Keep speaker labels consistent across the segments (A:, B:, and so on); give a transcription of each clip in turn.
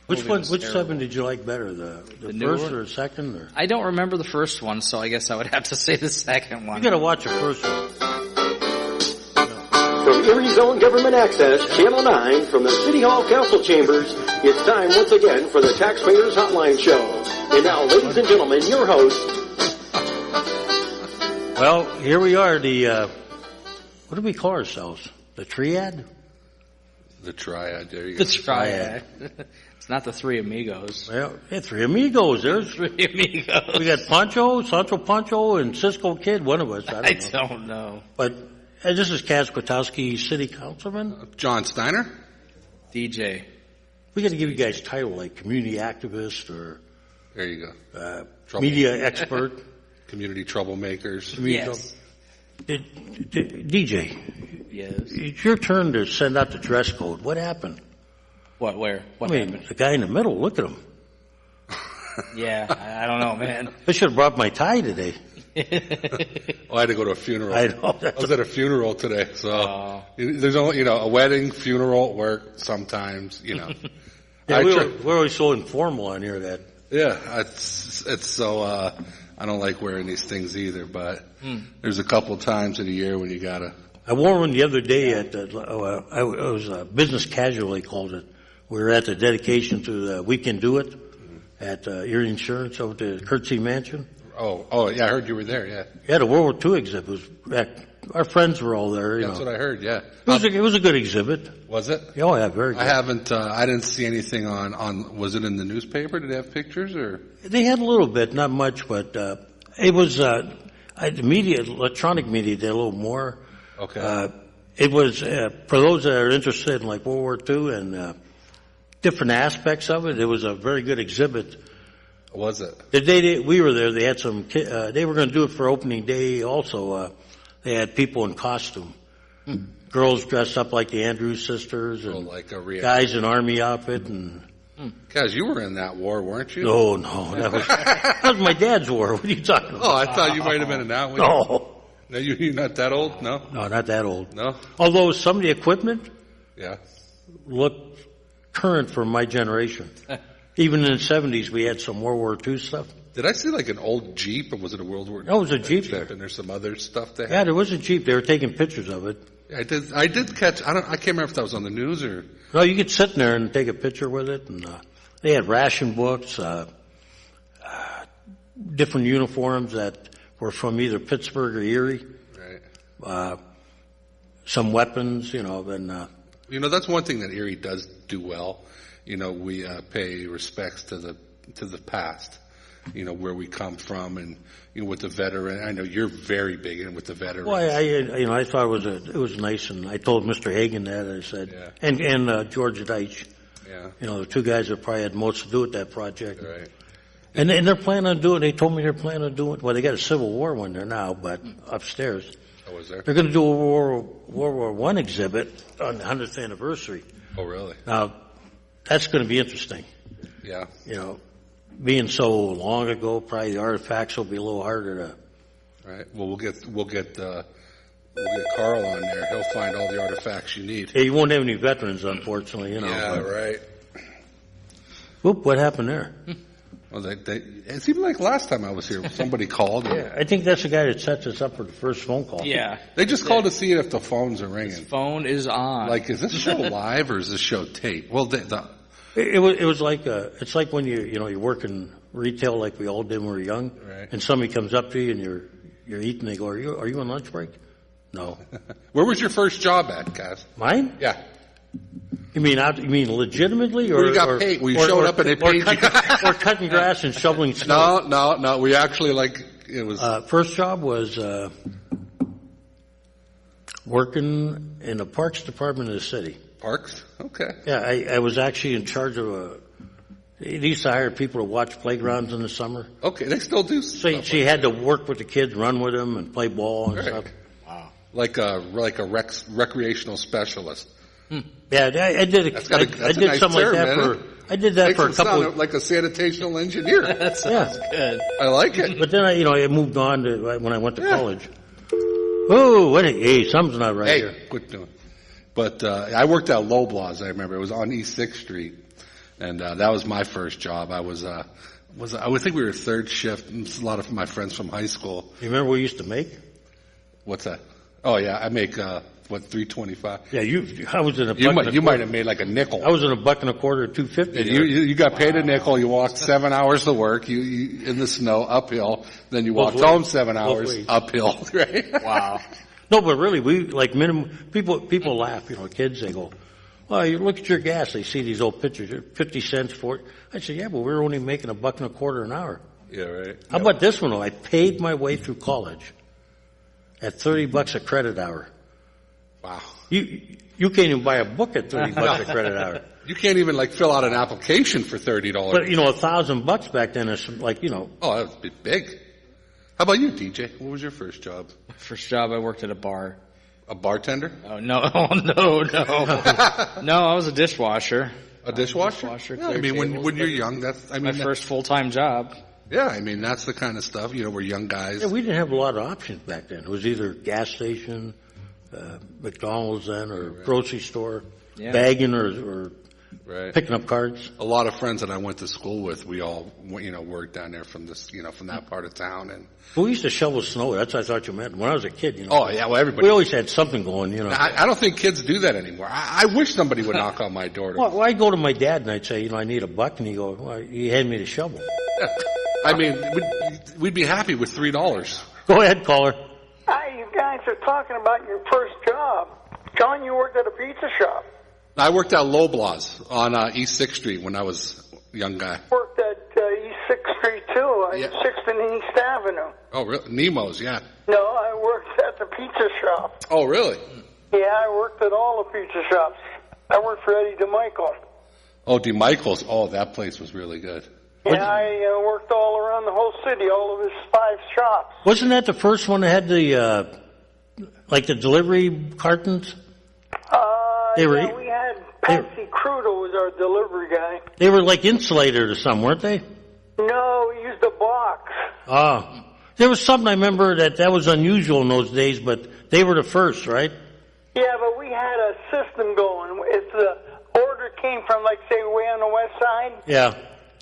A: Which seven did you like better, the first or the second? Or?
B: I don't remember the first one, so I guess I would have to say the second one.
A: You got to watch the first one.
C: From Erie Zone Government Access, Channel 9, from the City Hall Council Chambers, it's time once again for the Taxpayers Hotline Show. And now, ladies and gentlemen, your host.
A: Well, here we are, what do we call ourselves? The triad?
D: The triad, there you go.
B: The triad. It's not the Three Amigos.
A: Well, yeah, Three Amigos. There's
B: Three Amigos.
A: We got Sancho Pancho, and Cisco Kid, one of us. I
B: don't know.
A: But this is Kaz Kwiatkowski, City Councilman.
D: John Steiner.
B: DJ.
A: We got to give you guys title like community activist or...
D: There you
A: go. Media expert.
D: Community troublemakers.
B: Yes.
A: DJ.
B: Yes.
A: It's your turn to send out the dress code. What happened?
B: What? Where? What happened?
A: The guy in the middle, look at him.
B: Yeah, I don't know, man.
A: I should have brought my tie today.
D: I had to go to a funeral.
A: I know.
D: I was at a funeral today, so there's only, a wedding, funeral, work, sometimes,
A: Yeah, we're always so informal on here that.
D: Yeah, it's so, I don't like wearing these things either, but there's a couple times in a year when you gotta.
A: I wore one the other day at it was business casual, they called it. We were at the dedication to the We Can Do It at Erie Insurance over to Curtsey Mansion.
D: Oh, yeah, I heard you were there, yeah.
A: Yeah, the World War II exhibit was our friends were all there.
D: That's what I heard, yeah.
A: It was a good exhibit.
D: Was it?
A: Oh, yeah, very good.
D: I didn't see anything on, was it in the newspaper? Did they have pictures or?
A: They had a little bit, not much, but, it was, electronic media did a little more.
D: Okay.
A: It was, for those that are interested in like World War II and, different aspects of it, it was a very good exhibit.
D: Was it?
A: The day we were there, they had some, they were going to do it for opening day also. They had people in costume. Girls dressed up like the Andrews sisters and
D: like
A: guys in army outfit and.
D: Guys, you were in that war, weren't you?
A: No, that was my dad's war. What are you talking about?
D: Oh, I thought you might have been in that one.
A: No.
D: No, you're not that old? No?
A: No, not that old.
D: No?
A: Although some of the equipment
D: looked
A: current for my generation. Even in the 70s, we had some World War II stuff.
D: Did I see like an old Jeep, or was it a World War II?
A: No, it was a Jeep there.
D: And there's some other stuff there?
A: Yeah, there was a Jeep. They were taking pictures of it.
D: I did catch, I can't remember if that was on the news or...
A: No, you could sit in there and take a picture with it, and they had ration books, different uniforms that were from either Pittsburgh or Erie.
D: Right.
A: Some weapons, and...
D: that's one thing that Erie does do well. We pay respects to the past, where we come from and, with the veteran. I know you're very big in with the veterans.
A: Well, I thought it was nice, and I told Mr. Hagan that, I said, and George Deitch.
D: Yeah.
A: The two guys that probably had most to do with that project.
D: Right.
A: And they're planning on doing it. They told me they're planning on doing it. Well, they got a Civil War one there now, but upstairs.
D: Oh, is there?
A: They're going to do a World War I exhibit on the 100th anniversary.
D: Oh, really?
A: Now, that's going to be interesting.
D: Yeah.
A: Being so long ago, probably the artifacts will be a little harder to.
D: Right. Well, we'll get Carl on there. He'll find all the artifacts you need.
A: Yeah, you won't have any veterans, unfortunately.
D: Yeah, right.
A: Whoop! What happened there?
D: Well, it seemed like last time I was here, somebody called.
A: Yeah, I think that's the guy that sets us up for the first phone call.
B: Yeah.
D: They just called to see if the phones are ringing.
B: His phone is on.
D: Like, is this show live or is this show tape? Well,
A: it was like it's like when you work in retail like we all did when we were young,
D: right.
A: And somebody comes up to you and you're eating. They go, "Are you on lunch break?" No.
D: Where was your first job at, Cass?
A: Mine?
D: Yeah.
A: You mean legitimately, or
D: you got paid? Well, you showed up and they paid you.
A: Or cutting grass and shoveling snow?
D: No. We actually it was.
A: First job was working in the parks department of the city.
D: Parks? Okay.
A: Yeah, I was actually in charge of they used to hire people to watch playgrounds in the summer.
D: Okay, they still do.
A: So you had to work with the kids, run with them, and play ball and stuff.
D: Wow. Like a recreational specialist.
A: Yeah, I did. I did something like that I did that for a couple.
D: Like a sanitational engineer.
B: That sounds good.
D: I like it.
A: But then I moved on to when I went to college. Oh, hey, something's not right here.
D: Quit doing. But I worked at Loblaws. I remember it was on East 6th Street. And that was my first job. I would think we were third shift. A lot of my friends from high school.
A: You remember what we used to make?
D: What's that? Oh yeah, I make $3.25.
A: Yeah, I was in a buck.
D: You might have made like a nickel.
A: I was in $1.25, $2.50.
D: You got paid a nickel. You walked 7 hours to work. You in the snow uphill. Then you walked home 7 hours uphill. Right?
B: Wow.
A: No, but really, people laugh. Kids, they go, "Well, you look at your gas." They see these old pictures, 50 cents for it. I say, "Yeah, but we're only making $1.25 an hour."
D: Yeah, right.
A: How about this one though? I paid my way through college at $30 a credit hour.
D: Wow.
A: You can't even buy a book at $30 a credit hour.
D: You can't even fill out an application for $30.
A: But $1,000 back then is
D: Oh, that would be big. How about you, DJ? What was your first job?
B: First job, I worked at a bar.
D: A bartender?
B: Oh, no. No. No, I was a dishwasher.
D: A dishwasher? Yeah, I mean, when you're young,
B: my first full-time job.
D: Yeah, I mean, that's the kind of stuff, we're young guys.
A: Yeah, we didn't have a lot of options back then. It was either gas station, McDonald's then, or grocery store, bagging or picking up cards.
D: A lot of friends that I went to school with, we all, worked down there from from that part of town. And
A: we used to shovel snow. That's what I thought you meant. When I was a kid,
D: Oh, yeah, well, everybody.
A: We always had something going,
D: I don't think kids do that anymore. I wish somebody would knock on my door.
A: Well, I'd go to my dad and I'd say, I need $1, and he'd go, well, you hand me the shovel.
D: Yeah. I mean, we'd be happy with $3.
A: Go ahead, caller.
E: Hi, you guys are talking about your first job. John, you worked at a pizza shop.
D: I worked at Loblaws on East 6th Street when I was a young guy.
E: Worked at East 6th Street, too, 6th and East Avenue.
D: Oh, really? Nemo's, yeah.
E: No, I worked at the pizza shop.
D: Oh, really?
E: Yeah, I worked at all the pizza shops. I worked for Eddie DeMichael.
D: Oh, DeMichael's. Oh, that place was really good.
E: Yeah, I worked all around the whole city, all of his 5 shops.
A: Wasn't that the first one that had the delivery cartons?
E: We had Patsy Crudo was our delivery guy.
A: They were like insulated or something, weren't they?
E: No, we used a box.
A: There was something I remember that was unusual in those days, but they were the first, right?
E: Yeah, but we had a system going. If the order came from, say, way on the west side.
A: Yeah.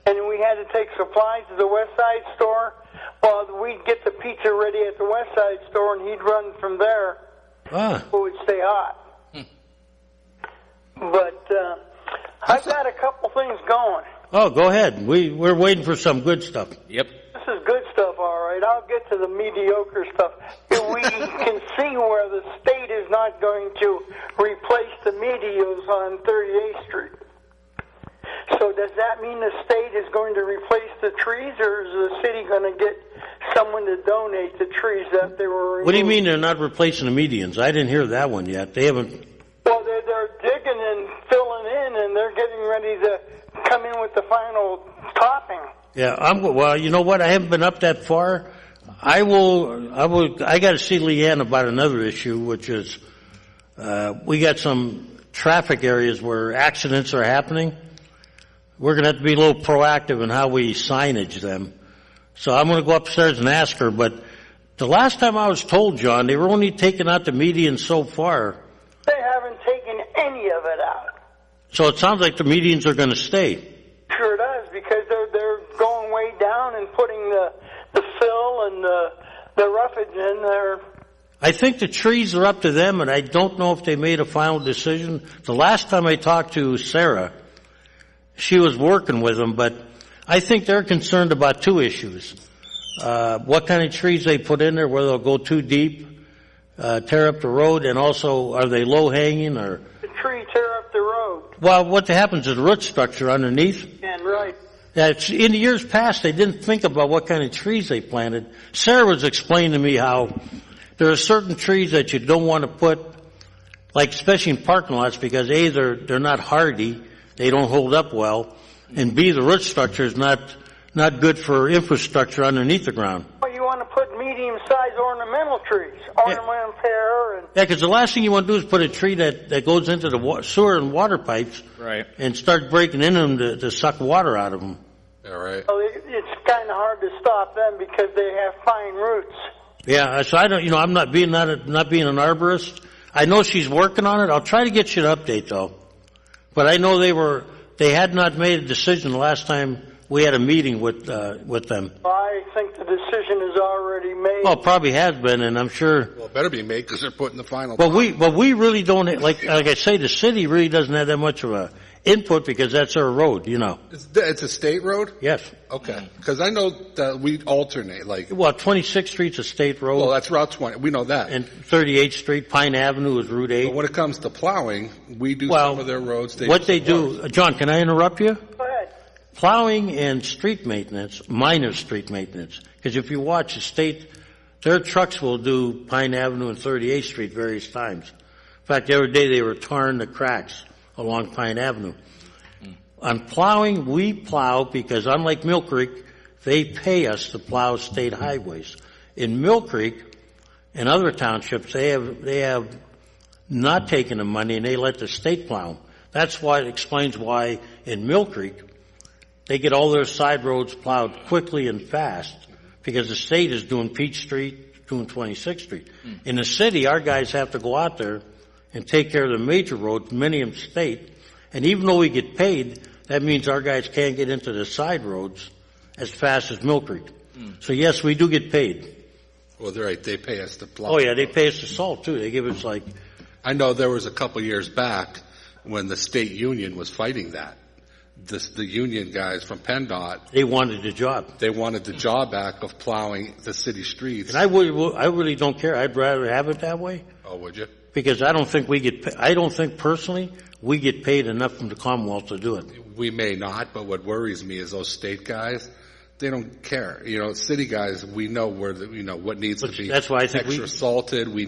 E: And we had to take supplies to the West Side store. Well, we'd get the pizza ready at the West Side store, and he'd run from there. It would stay hot. But I've got a couple things going.
A: Oh, go ahead. We're waiting for some good stuff.
B: Yep.
E: This is good stuff, all right. I'll get to the mediocre stuff. We can see where the state is not going to replace the medios on 38th Street. So does that mean the state is going to replace the trees, or is the city going to get someone to donate the trees that they were removing?
A: What do you mean they're not replacing the medians? I didn't hear that one yet. They haven't.
E: Well, they're digging and filling in, and they're getting ready to come in with the final topping.
A: Yeah, well, you know what? I haven't been up that far. I got to see Leanne about another issue, which is we got some traffic areas where accidents are happening. We're going to have to be a little proactive in how we signage them. So I'm going to go upstairs and ask her, but the last time I was told, John, they were only taking out the medians so far.
E: They haven't taken any of it out.
A: So it sounds like the medians are going to stay.
E: Sure does, because they're going way down and putting the fill and the roughage in there.
A: I think the trees are up to them, and I don't know if they made a final decision. The last time I talked to Sarah, she was working with them, but I think they're concerned about 2 issues. What kind of trees they put in there, whether they'll go too deep, tear up the road, and also are they low-hanging or...
E: The tree tear up the road.
A: Well, what happens is root structure underneath.
E: And right.
A: Yeah, in the years past, they didn't think about what kind of trees they planted. Sarah was explaining to me how there are certain trees that you don't want to put, like especially in parking lots, because A, they're not hardy, they don't hold up well, and B, the root structure is not good for infrastructure underneath the ground.
E: Well, you want to put medium-sized ornamental trees, ornamental pear. And
A: yeah, because the last thing you want to do is put a tree that goes into the sewer and water pipes,
B: right, and
A: start breaking in them to suck water out of them.
D: Yeah, right.
E: Well, it's kind of hard to stop them because they have fine roots.
A: Yeah, so I don't, I'm not being an arborist. I know she's working on it. I'll try to get you an update though. But I know they were they had not made a decision the last time we had a meeting with them.
E: I think the decision is already made.
A: Well, it probably has been, and I'm sure.
D: Well, it better be made because they're putting the final.
A: But we really don't, like I say, the city really doesn't have that much of a input because that's our road, you know.
D: It's a state road?
A: Yes.
D: Okay. Because I know that we alternate, like.
A: Well, 26th Street's a state road.
D: Well, that's Route 20. We know that.
A: And 38th Street, Pine Avenue is Route 8.
D: But when it comes to plowing, we do some of their roads.
A: What they do, John, can I interrupt you?
E: Go ahead.
A: Plowing and street maintenance, minor street maintenance, because if you watch the state, their trucks will do Pine Avenue and 38th Street various times. In fact, the other day they were tarring the cracks along Pine Avenue. On plowing, we plow because unlike Mill Creek, they pay us to plow state highways. In Mill Creek and other townships, they have not taken the money and they let the state plow them. That's why it explains why in Mill Creek they get all their side roads plowed quickly and fast because the state is doing Peach Street, doing 26th Street. In the city, our guys have to go out there and take care of the major roads, many of them state. And even though we get paid, that means our guys can't get into the side roads as fast as Mill Creek. So yes, we do get paid.
D: Well, they're right. They pay us to plow.
A: Oh yeah, they pay us the salt too. They give us like.
D: I know there was a couple years back when the state union was fighting that. The union guys from PennDOT.
A: They wanted the job.
D: They wanted the job back of plowing the city streets.
A: And I really don't care. I'd rather have it that way.
D: Oh, would you?
A: Because I don't think I don't think personally we get paid enough from the Commonwealth to do it.
D: We may not, but what worries me is those state guys. They don't care. You know, city guys, we know what needs to be.
A: That's why I think
D: extra salted. We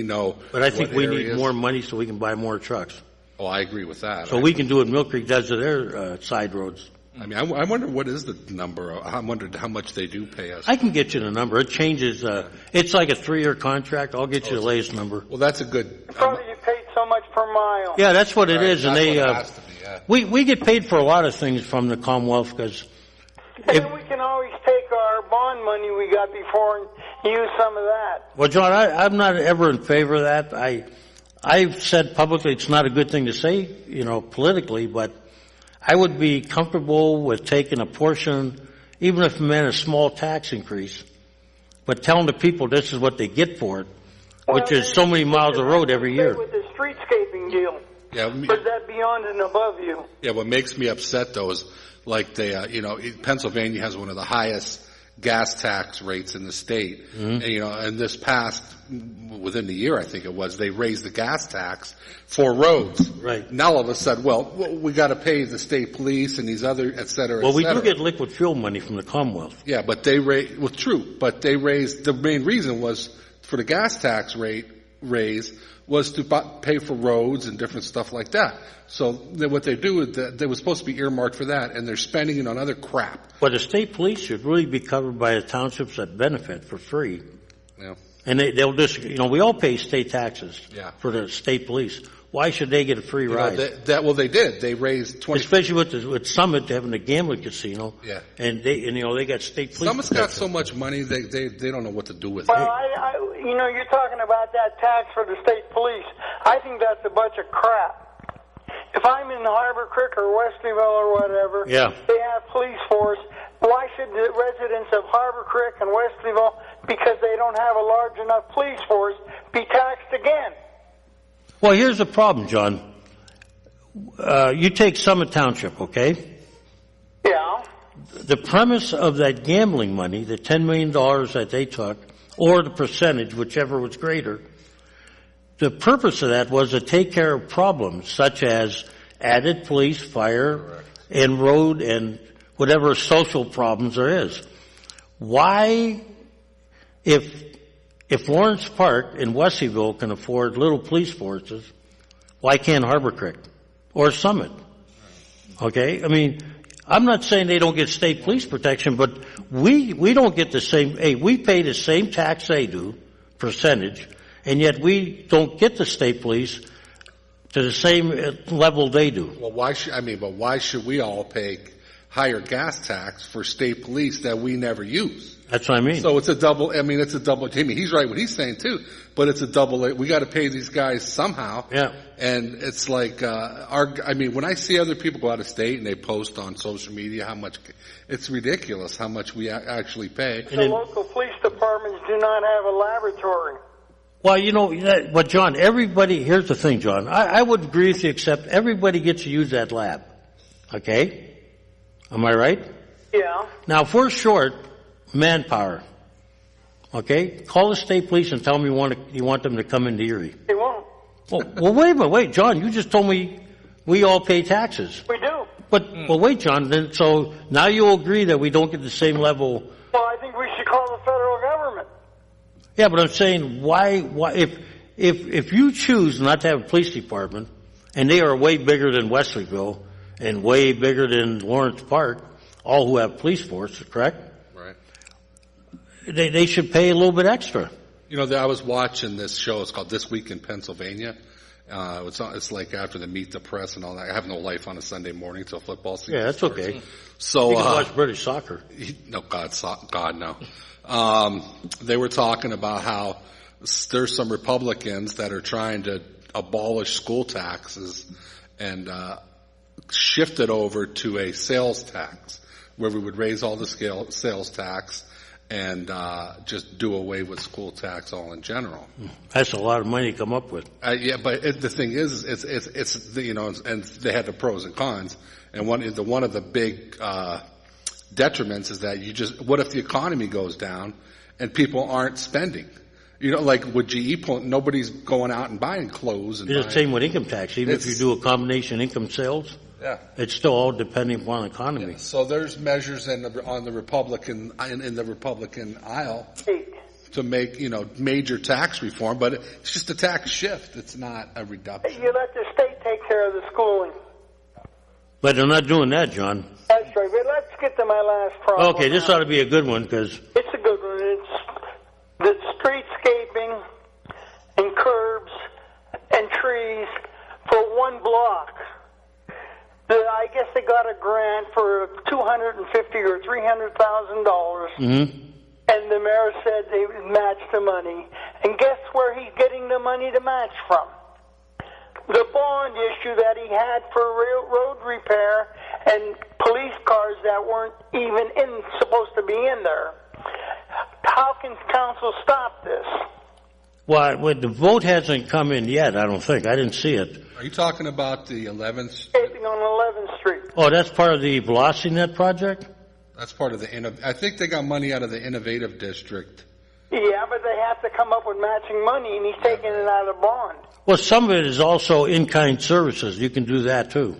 D: know.
A: But I think we need more money so we can buy more trucks.
D: Oh, I agree with that.
A: So we can do what Mill Creek does to their side roads.
D: I mean, I wonder what is the number. I wondered how much they do pay us.
A: I can get you the number. It changes. It's like a 3-year contract. I'll get you the latest number.
D: Well, that's a good.
E: Probably you paid so much per mile.
A: Yeah, that's what it is, and
D: that's
A: they.
D: what it has to be, yeah.
A: We get paid for a lot of things from the Commonwealth because.
E: And then we can always take our bond money we got before and use some of that.
A: Well, John, I'm not ever in favor of that. I've said publicly it's not a good thing to say, politically, but I would be comfortable with taking a portion, even if it meant a small tax increase, but telling the people this is what they get for it, which is so many miles of road every year.
E: With the streetscaping deal.
D: Yeah.
E: Or is that beyond and above you?
D: Yeah. What makes me upset though is like Pennsylvania has one of the highest gas tax rates in the state. Mm-hmm. And this past, within the year, I think it was, they raised the gas tax for roads.
A: Right.
D: Now all of a sudden, we got to pay the state police and these other, et cetera,
A: Well, we do get liquid fuel money from the Commonwealth.
D: Yeah, but they raised, but they raised, the main reason was for the gas tax rate raise was to pay for roads and different stuff like that. So what they do is that they were supposed to be earmarked for that, and they're spending it on other crap.
A: But the state police should really be covered by the townships that benefit for free.
D: Yeah.
A: And they'll just, we all pay state taxes for the state police. Why should they get a free ride?
D: They did. They raised 20.
A: Especially with Summit having a gambling casino.
D: Yeah.
A: And they got state police.
D: Summit's got so much money they don't know what to do with
E: Well,
D: it.
E: you're talking about that tax for the state police. I think that's a bunch of crap. If I'm in Harbor Creek or Wesleyville or whatever, they have police force. Why should the residents of Harbor Creek and Wesleyville, because they don't have a large enough police force, be taxed again?
A: Well, here's the problem, John. You take Summit Township, okay?
E: Yeah.
A: The premise of that gambling money, the $10 million that they took, or the percentage, whichever was greater, the purpose of that was to take care of problems such as added police, fire, and road, and whatever social problems there is. Why, if Lawrence Park and Wesleyville can afford little police forces, why can't Harbor Creek or Summit? Okay? I mean, I'm not saying they don't get state police protection, but we don't get the same, we pay the same tax they do, percentage, and yet we don't get the state police to the same level they do.
D: Well, why should we all pay higher gas tax for state police that we never use.
A: That's what I mean.
D: So it's a double, he's right what he's saying too, but it's a double, we gotta pay these guys somehow.
A: Yeah.
D: And it's like, when I see other people go out of state and they post on social media how much, it's ridiculous how much we actually pay.
E: The local police departments do not have a laboratory.
A: Well, but John, here's the thing, John. I would agree with you, except everybody gets to use that lab. Okay? Am I right?
E: Yeah.
A: Now, if we're short manpower, okay, call the state police and tell them you want them to come into Erie.
E: They won't.
A: Well, wait a minute. Wait, John, you just told me we all pay taxes.
E: We do.
A: Well, wait, John, then, so now you'll agree that we don't get the same level.
E: Well, I think we should call the federal government.
A: Yeah, but I'm saying why if you choose not to have a police department, and they are way bigger than Wesleyville and way bigger than Lawrence Park, all who have police force, correct?
D: Right.
A: They should pay a little bit extra.
D: I was watching this show. It's called This Week in Pennsylvania. It's like after the Meet the Press and all that. I have no life on a Sunday morning till football season.
A: Yeah, that's
D: starts.
A: okay.
D: So
A: you can watch British soccer.
D: No, God, no. They were talking about how there's some Republicans that are trying to abolish school taxes and shift it over to a sales tax, where we would raise all the sales tax and just do away with school tax all in general.
A: That's a lot of money to come up with.
D: Yeah, but the thing is, it's and they had the pros and cons, and one of the big detriments is that what if the economy goes down and people aren't spending? Like with GE, nobody's going out and buying clothes.
A: It's the same with income tax. Even if you do a combination income sales,
D: yeah,
A: it's still all depending upon the economy.
D: Yeah. So there's measures in the Republican aisle to make major tax reform, but it's just a tax shift. It's not a reduction.
E: You let the state take care of the schooling.
A: But they're not doing that, John.
E: That's right. But let's get to my last problem.
A: Okay, this ought to be a good one because
E: it's a good one. It's the streetscaping and curbs and trees for one block. I guess they got a grant for $250,000 or $300,000, and the mayor said they would match the money. And guess where he's getting the money to match from? The bond issue that he had for road repair and police cars that weren't even supposed to be in there. How can council stop this?
A: Well, the vote hasn't come in yet, I don't think. I didn't see it.
D: Are you talking about the 11th?
E: On 11th Street.
A: Oh, that's part of the VelocityNet project?
D: That's part of I think they got money out of the Innovative District.
E: Yeah, but they have to come up with matching money, and he's taking it out of bond.
A: Well, some of it is also in-kind services. You can do that, too.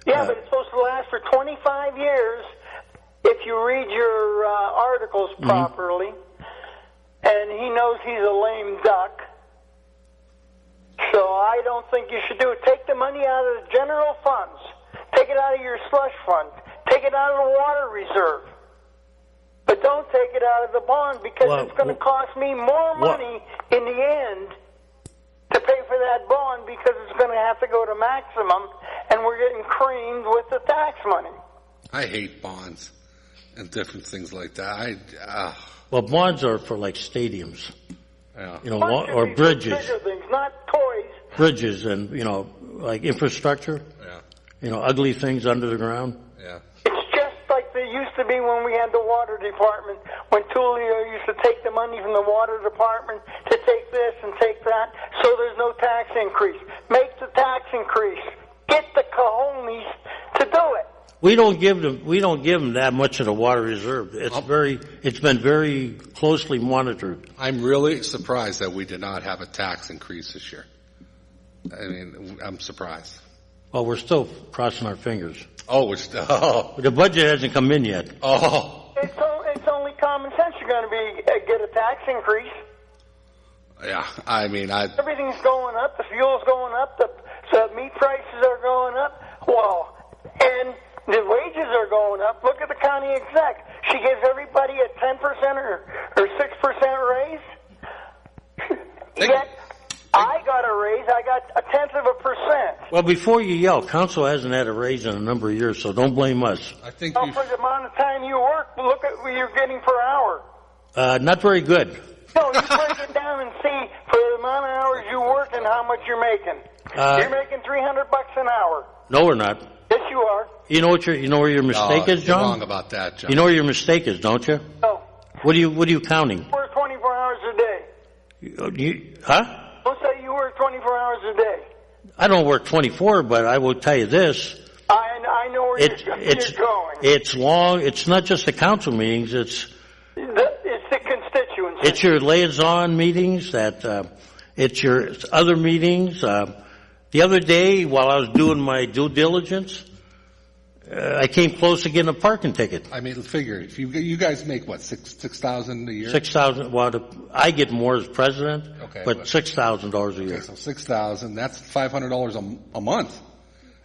E: Yeah, but it's supposed to last for 25 years if you read your articles properly. And he knows he's a lame duck. So I don't think you should do it. Take the money out of the general funds. Take it out of your slush fund. Take it out of the water reserve. But don't take it out of the bond because it's going to cost me more money in the end to pay for that bond because it's going to have to go to maximum and we're getting creamed with the tax money.
D: I hate bonds and different things like that.
A: Well, bonds are for like stadiums,
D: yeah.
A: Or bridges.
E: Bigger things, not toys.
A: Bridges and, like infrastructure.
D: Yeah.
A: Ugly things under the ground.
D: Yeah.
E: It's just like they used to be when we had the water department, when Tulio used to take the money from the water department to take this and take that, so there's no tax increase. Make the tax increase. Get the cojones to do it.
A: We don't give them that much of the water reserve. It's been very closely monitored.
D: I'm really surprised that we did not have a tax increase this year. I'm surprised.
A: Well, we're still crossing our fingers.
D: Oh,
A: the budget hasn't come in yet.
D: Oh.
E: It's only common sense you're going to get a tax increase.
D: Yeah,
E: everything's going up. The fuel's going up. The meat prices are going up. Well, and the wages are going up. Look at the county exec. She gives everybody a 10% or 6% raise. Yet I got a raise. I got 0.1%.
A: Well, before you yell, council hasn't had a raise in a number of years, so don't blame us.
D: think
E: Well,
D: you.
E: for the amount of time you work, look at what you're getting per hour.
A: Not very good.
E: No, you break it down and see for the amount of hours you work and how much you're making. You're making $300 an hour.
A: No, we're not.
E: Yes, you are.
A: You know where your mistake is,
D: You're
A: John?
D: wrong about that, John.
A: You know where your mistake is, don't you?
E: No,
A: What are you counting?
E: you work 24 hours a day.
A: Huh?
E: Don't say you work 24 hours a day.
A: I don't work 24, but I will tell you this.
E: I know where
A: It's
E: you're going.
A: it's long. It's not just the council meetings.
E: It's the constituency.
A: It's your liaison meetings. It's your other meetings. The other day, while I was doing my due diligence, I came close to getting a parking ticket.
D: I mean, figure if you guys make what 6,000 a year.
A: 6,000. Well, I get more as president,
D: Okay,
A: but
D: but-
A: $6,000 a year.
D: Okay, so 6,000. That's $500 a month.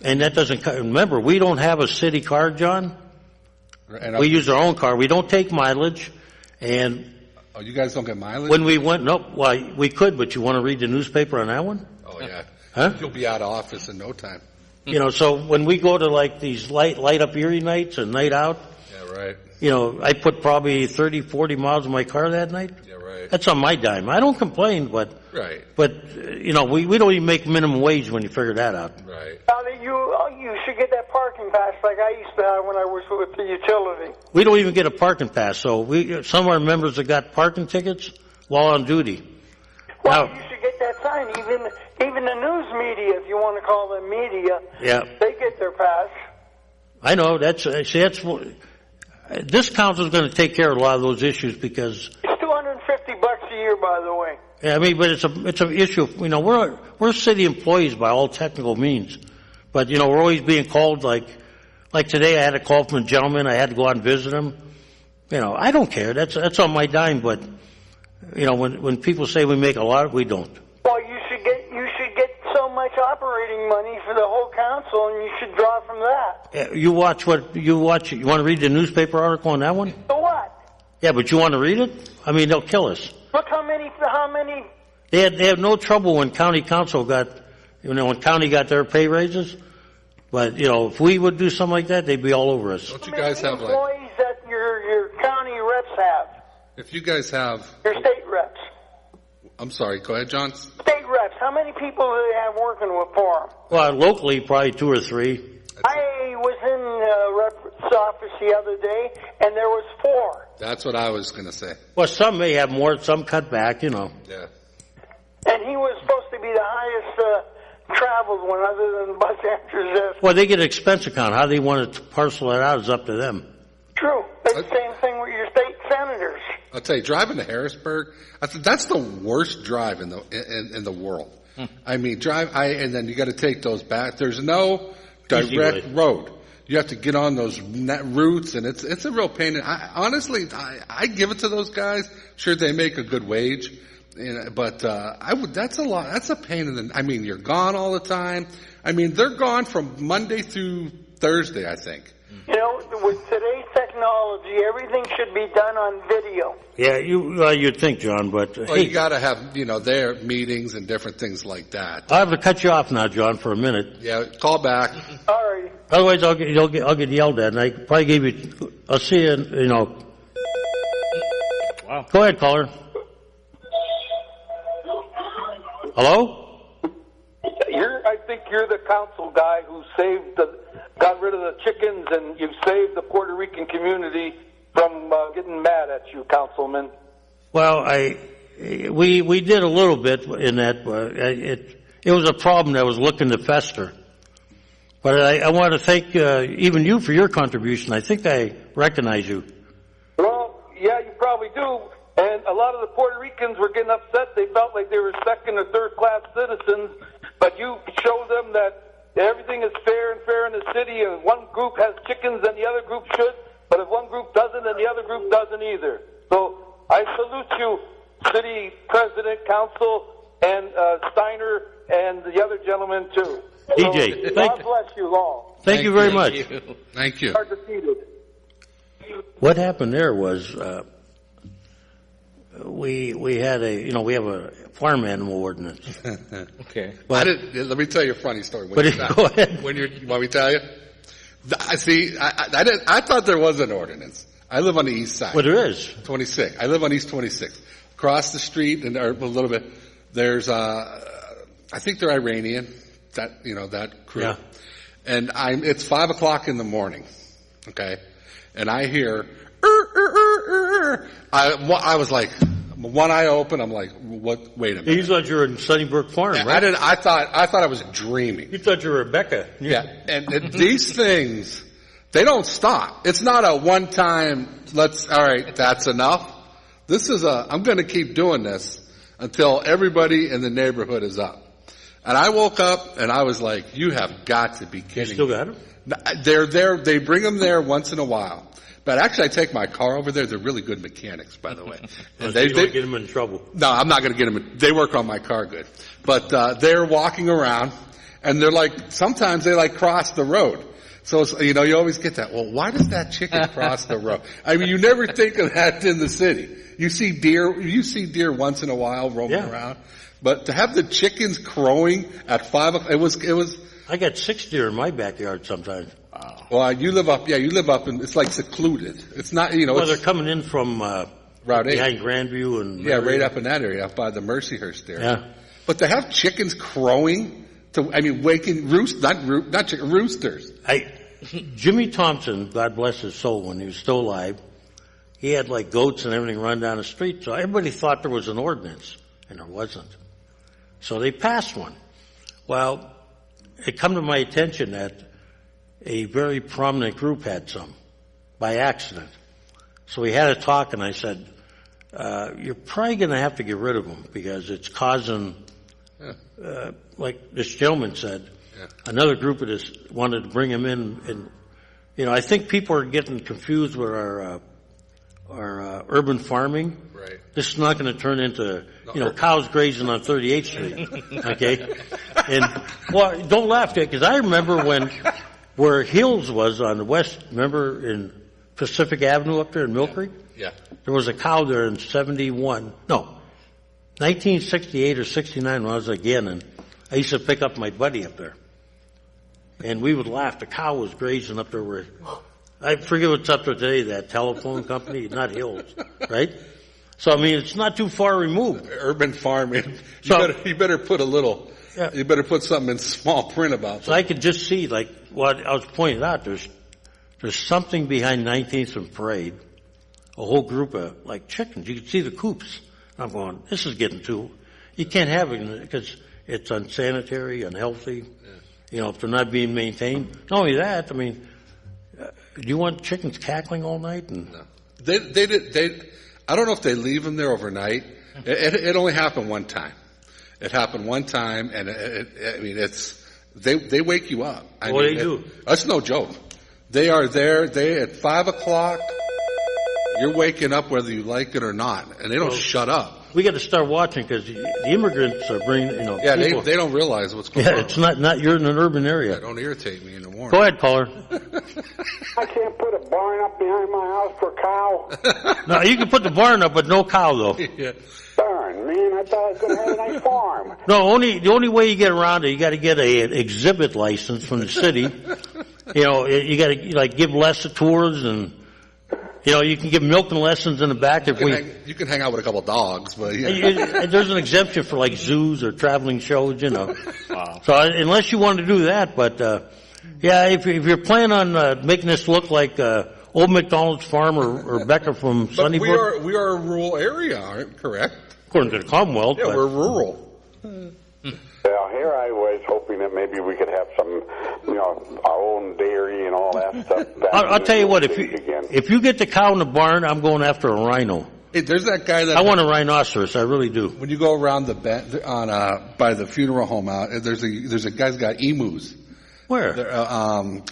A: And that doesn't. Remember, we don't have a city car, John.
D: And
A: We use our own car. We don't take mileage. And
D: oh, you guys don't get mileage.
A: when we went, nope. Well, we could, but you want to read the newspaper on that one?
D: Oh yeah.
A: Huh?
D: You'll be out of office in no time.
A: You know, so when we go to like these light up Erie nights and night out,
D: Yeah, right.
A: you know, I put probably 30, 40 miles in my car that night.
D: Yeah, right.
A: That's on my dime. I don't complain, but
D: Right.
A: you know, we don't even make minimum wage when you figure that out.
D: Right.
E: Now, you should get that parking pass like I used to have when I was with the utility.
A: We don't even get a parking pass. So some of our members have got parking tickets while on duty.
E: Well,
A: Now-
E: you should get that sign. Even the news media, if you want to call them media,
A: Yeah.
E: they get their pass.
A: I know that's this council is going to take care of a lot of those issues because
E: It's $250 a year, by the way.
A: I mean, but it's an issue. You know, we're city employees by all technical means, but you know we're always being called like today. I had a call from a gentleman. I had to go out and visit him. You know, I don't care. That's on my dime. But you know, when people say we make a lot, we don't.
E: Well, you should get so much operating money for the whole council, and you should draw from that.
A: You watch what you watch. You want to read the newspaper article on that one?
E: So what?
A: Yeah, but you want to read it? I mean, they'll kill us.
E: Look how many.
A: They had no trouble when county council got, you know, when county got their pay raises. But you know, if we would do something like that, they'd be all over us.
D: Don't you
E: How many
D: guys have like?
E: employees that your county reps have?
D: If you guys have,
E: Your state reps.
D: I'm sorry. Go ahead, John.
E: State reps. How many people do they have working with for them?
A: Well, locally, probably 2 or 3.
E: I was in rep's office the other day, and there was 4.
D: That's what I was gonna say.
A: Well, some may have more, some cut back, you know.
D: Yeah.
E: And he was supposed to be the highest traveled one, other than Bus Andrews.
A: Well, they get an expense account. How they want to parcel it out is up to them.
E: True. It's the same thing with your state senators.
D: I'll tell you, driving to Harrisburg, that's the worst drive in the world. I mean, and then you got to take those back. There's no direct
A: Easy way.
D: road. You have to get on those routes, and it's a real pain. Honestly, I give it to those guys. Sure, they make a good wage, but that's a lot. That's a pain in the. I mean, you're gone all the time. I mean, they're gone from Monday through Thursday, I think.
E: You know, with today's technology, everything should be done on video.
A: Yeah, you'd think, John, but
D: Well,
A: hey,
D: you got to have their meetings and different things like that.
A: I'll have to cut you off now, John, for a minute.
D: Yeah, call back.
E: All right.
A: Otherwise, I'll get yelled at, and I probably give you. I'll see you. You know.
B: Wow.
A: Go ahead, caller. Hello.
F: I think you're the council guy who got rid of the chickens, and you've saved the Puerto Rican community from getting mad at you, councilman.
A: Well, we did a little bit in that. It was a problem that was looking to fester. But I want to thank even you for your contribution. I think I recognize you.
F: Well, yeah, you probably do. And a lot of the Puerto Ricans were getting upset. They felt like they were second or third class citizens. But you show them that everything is fair in the city, and one group has chickens and the other group should. But if one group doesn't, then the other group doesn't either. So I salute you, city president, council, and Steiner, and the other gentleman too.
A: DJ,
F: So, God bless you all.
A: Thank you very much.
D: Thank you.
F: Are defeated.
A: What happened there was we had we have a farm animal ordinance.
B: Okay.
A: But
D: let me tell you a funny story.
A: Go ahead.
D: You want me to tell you? I thought there was an ordinance. I live on the east side.
A: Well, there is.
D: 26. I live on East 26. Across the street and or a little bit, there's I think they're Iranian. That crew. Yeah. And it's 5 o'clock in the morning. Okay, and I hear. I was like, one eye open. I'm like, what? Wait a minute.
A: You thought you were in Sunnybrook Farm,
D: yeah,
A: right?
D: I thought I was dreaming.
A: You thought you were Rebecca.
D: Yeah, and these things, they don't stop. It's not a one-time. All right, that's enough. This is I'm going to keep doing this until everybody in the neighborhood is up. And I woke up and I was like, you have got to be kidding.
A: You still got them?
D: They're there. They bring them there once in a while. But actually, I take my car over there. They're really good mechanics, by the way.
A: And they don't get them in trouble.
D: No, I'm not going to get them. They work on my car good. But they're walking around, and they're like, sometimes they like cross the road. So it's, you always get that. Well, why does that chicken cross the road? I mean, you never think of that in the city. You see deer once in a while roaming around. But to have the chickens crowing at 5 o'clock, it was.
A: I got 6 deer in my backyard sometimes. Wow.
D: Well, you live up and it's like secluded. It's not,
A: Well, they're coming in from,
D: Route 8.
A: Behind Grandview and.
D: Yeah, right up in that area, up by the Mercyhurst area.
A: Yeah.
D: But to have chickens crowing, waking not chicken, roosters.
A: Jimmy Thompson, God bless his soul, when he was still alive, he had like goats and everything run down the street. So everybody thought there was an ordinance, and there wasn't. So they passed one. Well, it come to my attention that a very prominent group had some by accident. So we had a talk, and I said, you're probably going to have to get rid of them because it's causing, like this gentleman said, another group of this wanted to bring them in. And, I think people are getting confused with our urban farming.
D: Right.
A: This is not going to turn into, cows grazing on 38th Street. Okay? And, well, don't laugh, because I remember where Hills was on the west, remember in Pacific Avenue up there in Mill Creek?
D: Yeah.
A: There was a cow there in 1968 or 69 when I was again, and I used to pick up my buddy up there. And we would laugh. The cow was grazing up there where, I forget what's up there today, that telephone company, not Hills, right? So, it's not too far removed.
D: Urban farming. You better put you better put something in small print about that.
A: So I could just see, like what I was pointing out, there's something behind 19th and Parade, a whole group of, like, chickens. You can see the coops. I'm going, this is getting you can't have it because it's unsanitary, unhealthy, if they're not being maintained. Not only that, do you want chickens cackling all night?
D: No. I don't know if they leave them there overnight. It only happened one time. It happened one time, and they wake you up.
A: They do.
D: That's no joke. They are there. At 5 o'clock, you're waking up whether you like it or not, and they don't shut up.
A: We got to start watching because the immigrants are bringing,
D: Yeah,
A: people.
D: they don't realize what's going on.
A: Yeah, it's not. You're in an urban area.
D: Yeah, don't irritate me in the morning.
A: Go ahead, caller.
E: I can't put a barn up behind my house for a cow.
A: No, you can put the barn up, but no cow though.
D: Yeah.
E: Darn, man! I thought I was going to have a nice farm.
A: No, the only way you get around it, you got to get an exhibit license from the city. You got to give less tours and. You can give milking lessons in the back
D: you can hang out with a couple of dogs, but
A: there's an exemption for like zoos or traveling shows, Wow. So unless you want to do that, but if you're planning on making this look like Old McDonald's farm or Becca from Sunnybrook,
D: we are a rural area, aren't correct?
A: According to the Commonwealth.
D: Yeah, we're rural.
G: Well, here I was hoping that maybe we could have some, our own dairy and all that stuff.
A: I'll tell you what, if you get the cow in the barn, I'm going after a rhino.
D: Hey, there's that guy that
A: I want a rhinoceros. I really do.
D: When you go around by the funeral home out, there's a guy's got emus.
A: Where?
D: You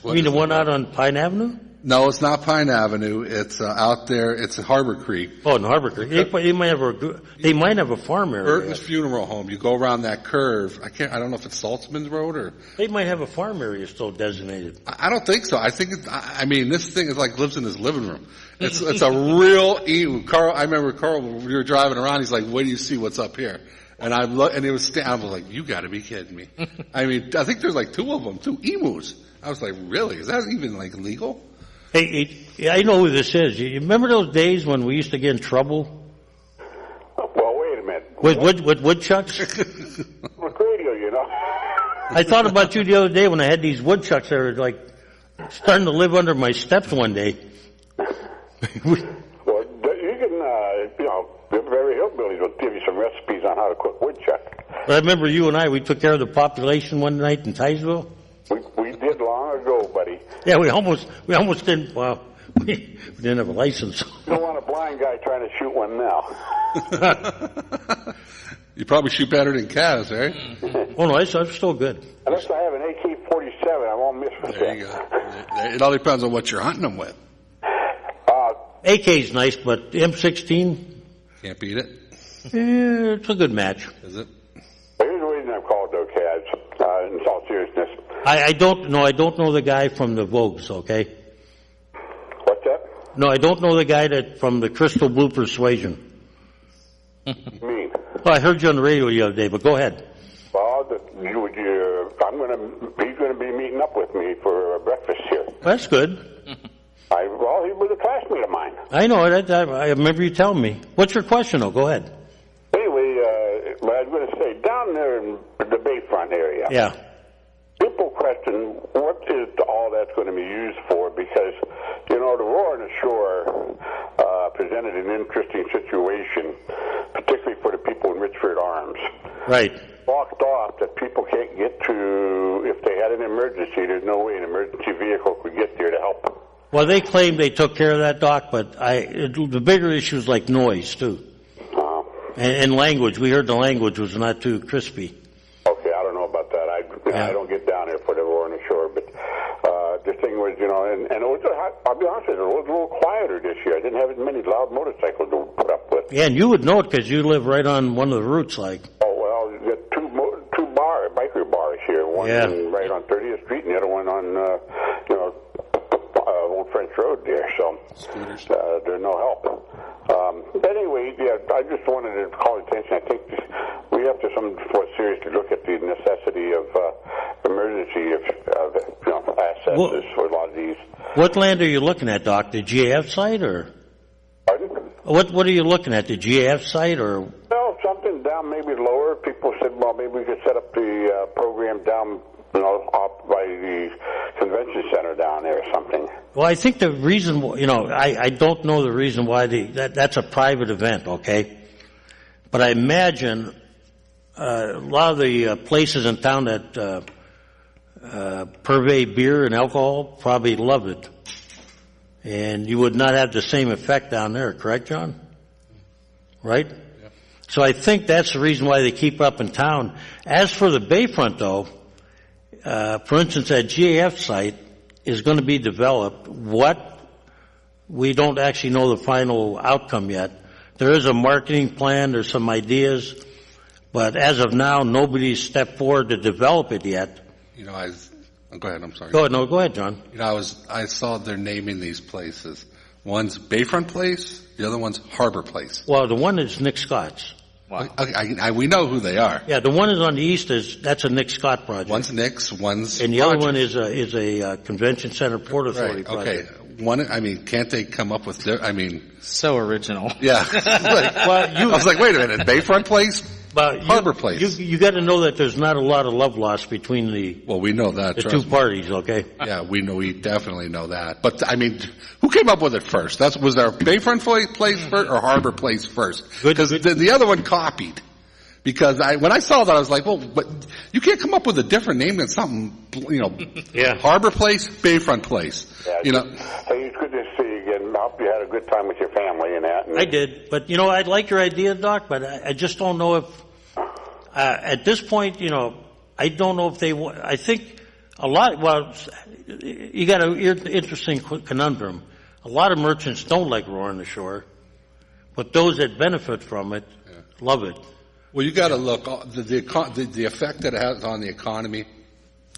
A: mean the one out on Pine Avenue?
D: No, it's not Pine Avenue. It's out there. It's Harbor Creek.
A: Oh, in Harbor Creek. They might have a farm area.
D: Burton's Funeral Home. You go around that curve. I don't know if it's Saltzman's Road or.
A: They might have a farm area still designated.
D: I don't think so. I think this thing is like lives in his living room. It's a real emu. I remember Carl, when we were driving around, he's like, "Wait till you see what's up here." And I was like, "You got to be kidding me!" I think there's like two of them, two emus. I was like, really? Is that even like legal?
A: Hey, I know who this is. You remember those days when we used to get in trouble
G: Well, wait a minute.
A: with woodchucks?
G: With radio, you know.
A: I thought about you the other day when I had these woodchucks that were like starting to live under my steps one day.
G: Well, you can, the very hillbillies will give you some recipes on how to cook woodchuck.
A: But I remember you and we took care of the population one night in Titusville.
G: We did long ago, buddy.
A: Yeah, we almost didn't. Well, we didn't have a license.
G: You don't want a blind guy trying to shoot one now.
D: You probably shoot better than Kaz, right?
A: Oh no, I'm still good.
G: Unless I have an AK-47, I won't miss with
D: There you go. It all depends on what you're hunting them with.
A: AK's nice, but M16,
D: Can't beat it,
A: it's a good match.
D: is it?
G: Here's the reason I'm called, though, Kaz, in all seriousness.
A: I don't know the guy from the Vogues, okay?
G: What's that?
A: No, I don't know the guy from the Crystal Blue Persuasion.
G: You mean?
A: Well, I heard you on the radio the other day, but go ahead.
G: Well, he's going to be meeting up with me for breakfast here.
A: That's good.
G: He was a classmate of mine.
A: I know it. I remember you telling me. What's your question, though? Go ahead.
G: Anyway, what I was going to say, down there in the Bayfront area,
A: Yeah.
G: people question what is all that's going to be used for because, the Roar on the Shore presented an interesting situation, particularly for the people in Richford Arms.
A: Right.
G: Blocked off that people can't get to. If they had an emergency, there's no way an emergency vehicle could get there to help.
A: Well, they claim they took care of that, Doc, but the bigger issue is like noise, too. And language. We heard the language was not too crispy.
G: Okay, I don't know about that. I don't get down there for the Roar on the Shore, but the thing was, and it was, I'll be honest with you, it was a little quieter this year. I didn't have as many loud motorcycles to put up with.
A: Yeah, and you would know it because you live right on one of the routes, like.
G: Oh, well, you got two biker bars here. One right on 30th Street and the other one on, Old French Road there. So there's no help. Anyway, I just wanted to call attention. I think we have to seriously look at the necessity of emergency assets for a lot of these.
A: What land are you looking at, Doc? The GAF site, or?
G: Pardon?
A: What are you looking at? The GAF site, or?
G: Well, something down maybe lower. People said, well, maybe we could set up the program down, up by the convention center down there or something.
A: Well, I think the reason, I don't know the reason why that's a private event, okay? But I imagine a lot of the places in town that purvey beer and alcohol probably love it. And you would not have the same effect down there, correct, John? Right? Yeah. So I think that's the reason why they keep up in town. As for the Bayfront, though, for instance, that GAF site is going to be developed. We don't actually know the final outcome yet. There is a marketing plan, there's some ideas, but as of now, nobody's stepped forward to develop it yet.
D: Go ahead, I'm sorry.
A: Go ahead, John.
D: I saw they're naming these places. One's Bayfront Place, the other one's Harbor Place.
A: Well, the one is Nick Scott's.
D: Wow. We know who they are.
A: Yeah, the one is on the east that's a Nick Scott project.
D: One's Nick's, one's
A: and the other one is a convention center Port Authority project.
D: Okay. Can't they come up with
B: so original.
D: Yeah. I was like, wait a minute, Bayfront Place? Harbor Place.
A: You got to know that there's not a lot of love lost between
D: we know that.
A: The two parties, okay?
D: Yeah, we definitely know that. But who came up with it first? Was there Bayfront Place first or Harbor Place first? Because the other one copied. Because when I saw that, I was like, well, but you can't come up with a different name than something,
A: Yeah.
D: Harbor Place, Bayfront Place.
G: Yeah, Hey, it's good to see you again. I hope you had a good time with your family and that.
A: I did. But, I'd like your idea, Doc, but I just don't know if, at this point, I don't know if they want, I think you got an interesting conundrum. A lot of merchants don't like Roar on the Shore, but those that benefit from it love it.
D: Well, you got to look, the effect that it has on the economy,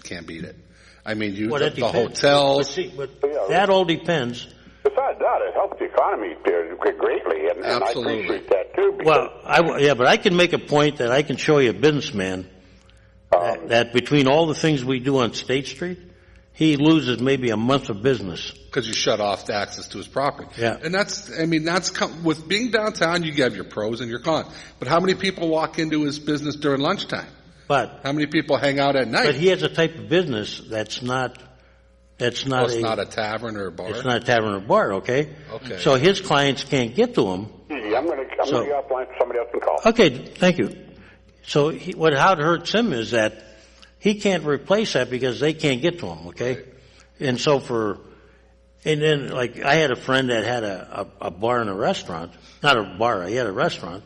D: can't beat it. The hotels.
A: But that all depends.
G: Besides that, it helps the economy greatly, and I appreciate that too.
A: But I can make a point that I can show you a businessman that between all the things we do on State Street, he loses maybe a month of business.
D: Because you shut off the access to his property.
A: Yeah.
D: And with being downtown, you have your pros and your cons. But how many people walk into his business during lunchtime?
A: But
D: How many people hang out at night?
A: But he has a type of business that's not
D: It's not a tavern or a bar?
A: It's not a tavern or bar, okay?
D: Okay.
A: So his clients can't get to him.
G: I'm going to get offline so somebody else can call.
A: Okay, thank you. So how it hurts him is that he can't replace that because they can't get to him, okay?
D: Right.
A: And so and then like I had a friend that had a bar and a restaurant. Not a bar, he had a restaurant.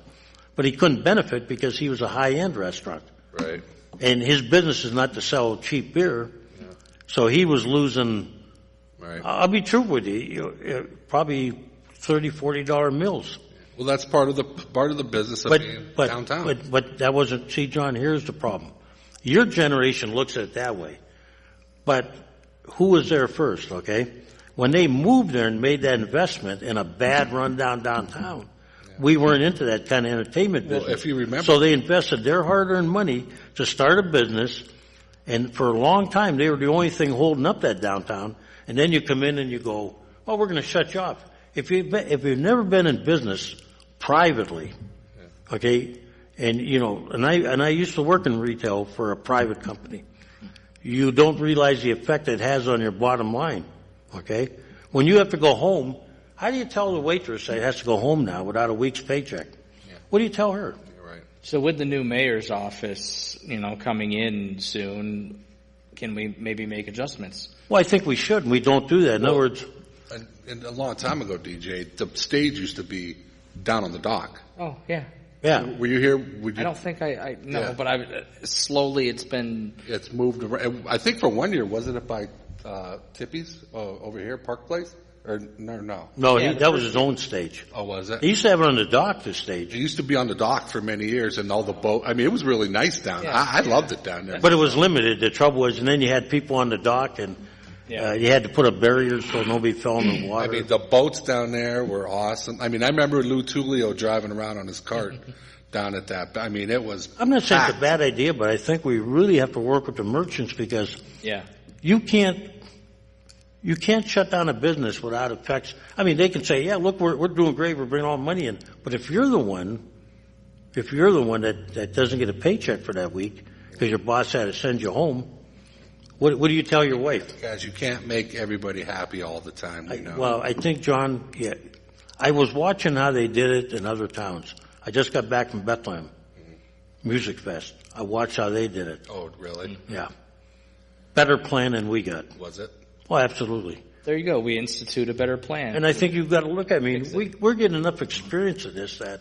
A: But he couldn't benefit because he was a high-end restaurant.
D: Right.
A: And his business is not to sell cheap beer. Yeah. So he was losing,
D: Right.
A: I'll be true with you, probably $30, $40 meals.
D: Well, that's part of the business of being downtown.
A: But that wasn't, see, John, here's the problem. Your generation looks at it that way. But who was there first, okay? When they moved there and made that investment in a bad rundown downtown, we weren't into that kind of entertainment business.
D: Well, if you remember.
A: So they invested their hard-earned money to start a business, and for a long time they were the only thing holding up that downtown. And then you come in and you go, well, we're going to shut you off. If you've never been in business privately, okay, and I used to work in retail for a private company. You don't realize the effect it has on your bottom line, okay? When you have to go home, how do you tell the waitress that has to go home now without a week's paycheck? Yeah. What do you tell her?
D: You're right.
B: So with the new mayor's office, coming in soon, can we maybe make adjustments?
A: Well, I think we should, and we don't do that. In other words,
D: and a long time ago, DJ, the stage used to be down on the dock.
B: Oh, yeah.
A: yeah.
D: Were you here?
B: I don't think I no,
D: Yeah.
B: but slowly it's
D: moved around. I think for 1 year, wasn't it by Tippy's over here, Park Place? Or no.
A: No,
B: Yeah,
A: that was his own stage.
D: Oh, was it?
A: He used to have it on the dock, this stage.
D: It used to be on the dock for many years, and all the boat. I mean, it was really nice down.
B: Yeah.
D: I loved it down there.
A: But it was limited. The trouble was, and then you had people on the dock, and you had to put up barriers so nobody fell in the water.
D: I mean, the boats down there were awesome. I mean, I remember Lou Tullio driving around on his cart down at that. I mean, it was.
A: I'm not saying
D: packed.
A: it's a bad idea, but I think we really have to work with the merchants because
B: yeah.
A: you can't shut down a business without effects. I mean, they can say, yeah, look, we're doing great, we're bringing all the money in. But if you're the one that doesn't get a paycheck for that week because your boss had to send you home, what do you tell your wife?
D: Guys, you can't make everybody happy all the time. We know.
A: Well, I think, John, I was watching how they did it in other towns. I just got back from Bethlehem Music Fest. I watched how they did it.
D: Oh, really?
A: Yeah. Better plan than we got.
D: Was it?
A: Oh, absolutely.
B: There you go. We institute a better plan.
A: And I think you've got to look, we're getting enough experience of this that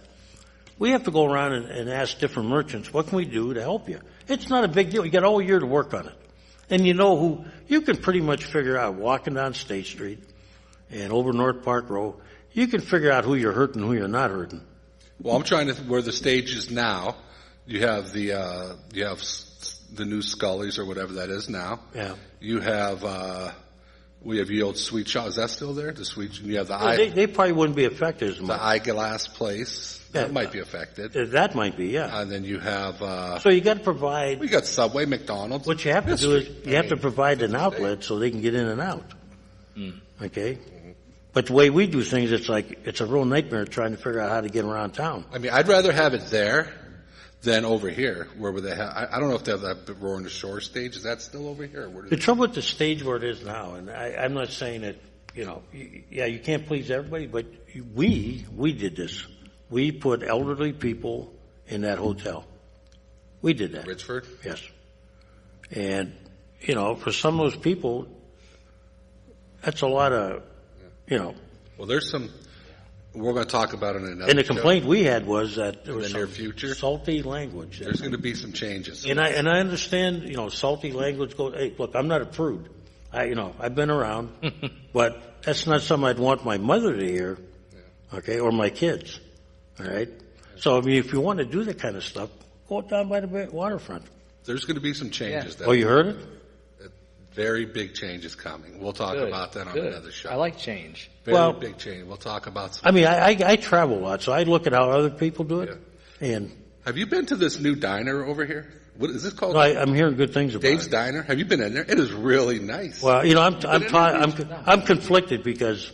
A: we have to go around and ask different merchants, what can we do to help you? It's not a big deal. You got all year to work on it. And you can pretty much figure out walking down State Street and over North Park Road, you can figure out who you're hurting and who you're not hurting.
D: Well, I'm trying to, where the stage is now, you have the new Scully's or whatever that is now.
A: Yeah.
D: You have, we have the old Sweet Shop. Is that still there? The Sweet, you have the
A: They probably wouldn't be affected as much.
D: The eyeglass place.
A: Yeah.
D: That might be affected.
A: That might be, yeah.
D: And then you have,
A: so you got to provide.
D: we got Subway, McDonald's.
A: What you have to do is you have to provide an outlet so they can get in and out. Okay? But the way we do things, it's a real nightmare trying to figure out how to get around town.
D: I mean, I'd rather have it there than over here, where they have. I don't know if they have that Roar on the Shore stage. Is that still over here?
A: The trouble with the stage where it is now, and I'm not saying that, you can't please everybody, but we did this. We put elderly people in that hotel. We did that.
D: Richford?
A: Yes. And, for some of those people, that's a lot of,
D: Well, there's some. We're going to talk about it in another.
A: And the complaint we had was that there was
D: in the near
A: some
D: future,
A: salty language.
D: There's going to be some changes.
A: And I understand, salty language goes, hey, look, I'm not a prude. I've been around, but that's not something I'd want my mother to hear, okay, or my kids, all right? So, if you want to do that kind of stuff, go down by the waterfront.
D: There's going to be some changes.
A: Oh, you heard it?
D: Very big changes coming. We'll talk about that on another show.
B: I like change.
D: Very big change. We'll talk about some.
A: I travel a lot, so I look at how other people do it.
D: Yeah.
A: And
D: have you been to this new diner over here? What is this called?
A: No, I'm hearing good things about
D: Dave's
A: it.
D: Diner. Have you been in there? It is really nice.
A: Well, I'm conflicted because,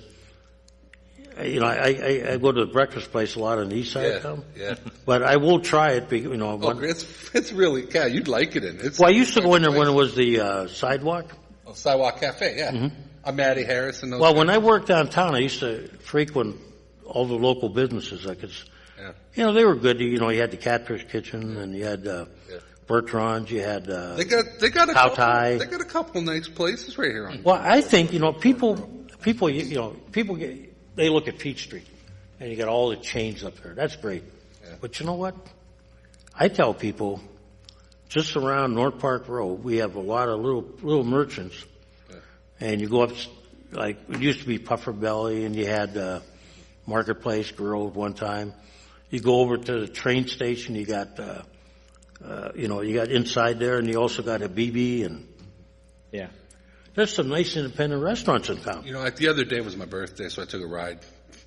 A: I go to the breakfast place a lot on the east side of town.
D: Yeah.
A: But I will try it.
D: It's really, yeah, you'd like it in.
A: Well, I used to go in there when it was the sidewalk.
D: Oh, Sidewalk Cafe, yeah.
A: Mm-hmm.
D: I'm Matty Harris and those
A: Well,
D: guys.
A: when I worked downtown, I used to frequent all the local businesses.
D: Yeah.
A: They were good. You had the Catfish Kitchen, and you had Bertrand's. You had
D: They got a
A: Cow
D: couple,
A: Tie.
D: They got a couple nice places right here on.
A: Well, I think people get, they look at Peach Street, and you got all the chains up there. That's great.
D: Yeah.
A: But you know what? I tell people, just around North Park Road, we have a lot of little merchants, and you go up, like it used to be Puffer Belly, and you had Marketplace Grill at one time. You go over to the train station, you got you got inside there, and you also got a BB, and
B: Yeah.
A: there's some nice independent restaurants in town.
D: The other day was my birthday, so I took a ride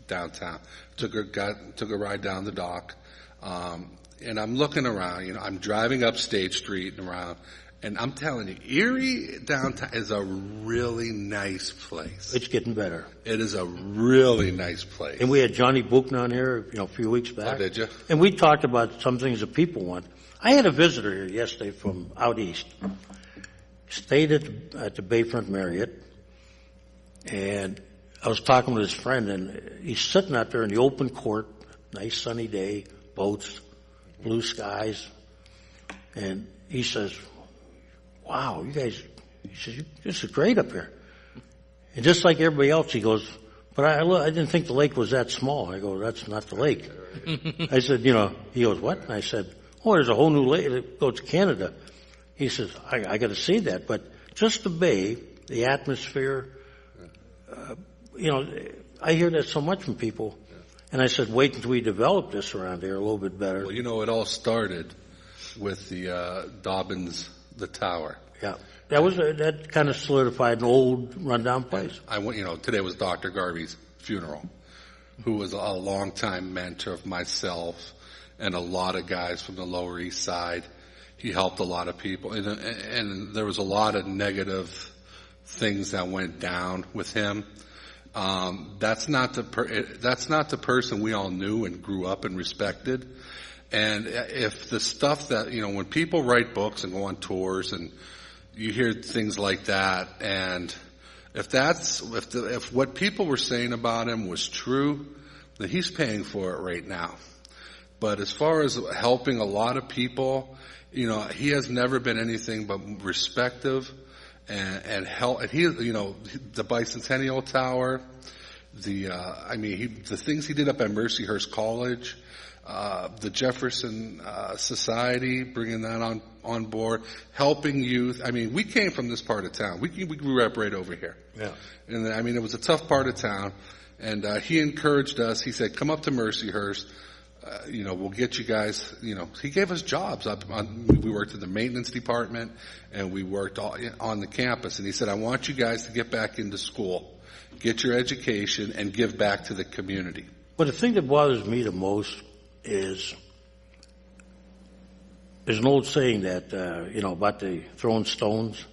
D: downtown. Took a ride down the dock, and I'm looking around. I'm driving up State Street and around, and I'm telling you, Erie downtown is a really nice place.
A: It's getting better.
D: It is a really nice place.
A: And we had Johnny Buchner on here, a few weeks back.
D: Oh, did you?
A: And we talked about some things that people want. I had a visitor here yesterday from out east. Stayed at the Bayfront Marriott, and I was talking with his friend, and he's sitting out there in the open court, nice sunny day, boats, blue skies, and he says, "Wow, you guys," he says, "this is great up here." And just like everybody else, he goes, "But I didn't think the lake was that small." I go, "That's not the lake." I said, he goes, "What?" And I said, "Oh, there's a whole new lake that goes to Canada." He says, I got to see that, but just the bay, the atmosphere, I hear that so much from people. And I said, wait until we develop this around here a little bit better.
D: Well, it all started with the Dobbins, the tower.
A: Yeah. That kind of solidified an old rundown place.
D: I went, today was Dr. Garvey's funeral, who was a longtime mentor of myself and a lot of guys from the Lower East Side. He helped a lot of people, and there was a lot of negative things that went down with him. That's not the person we all knew and grew up and respected. And if the stuff that when people write books and go on tours and you hear things like that, and if what people were saying about him was true, then he's paying for it right now. But as far as helping a lot of people, he has never been anything but respective and help. And the Bicentennial Tower, the things he did up at Mercyhurst College, the Jefferson Society, bringing that on board, helping youth. We came from this part of town. We grew up right over here.
A: Yeah.
D: And it was a tough part of town. And he encouraged us. He said, "Come up to Mercyhurst. We'll get you guys." He gave us jobs. We worked in the maintenance department, and we worked on the campus. And he said, "I want you guys to get back into school, get your education, and give back to the community."
A: But the thing that bothers me the most is there's an old saying that about the throwing stones.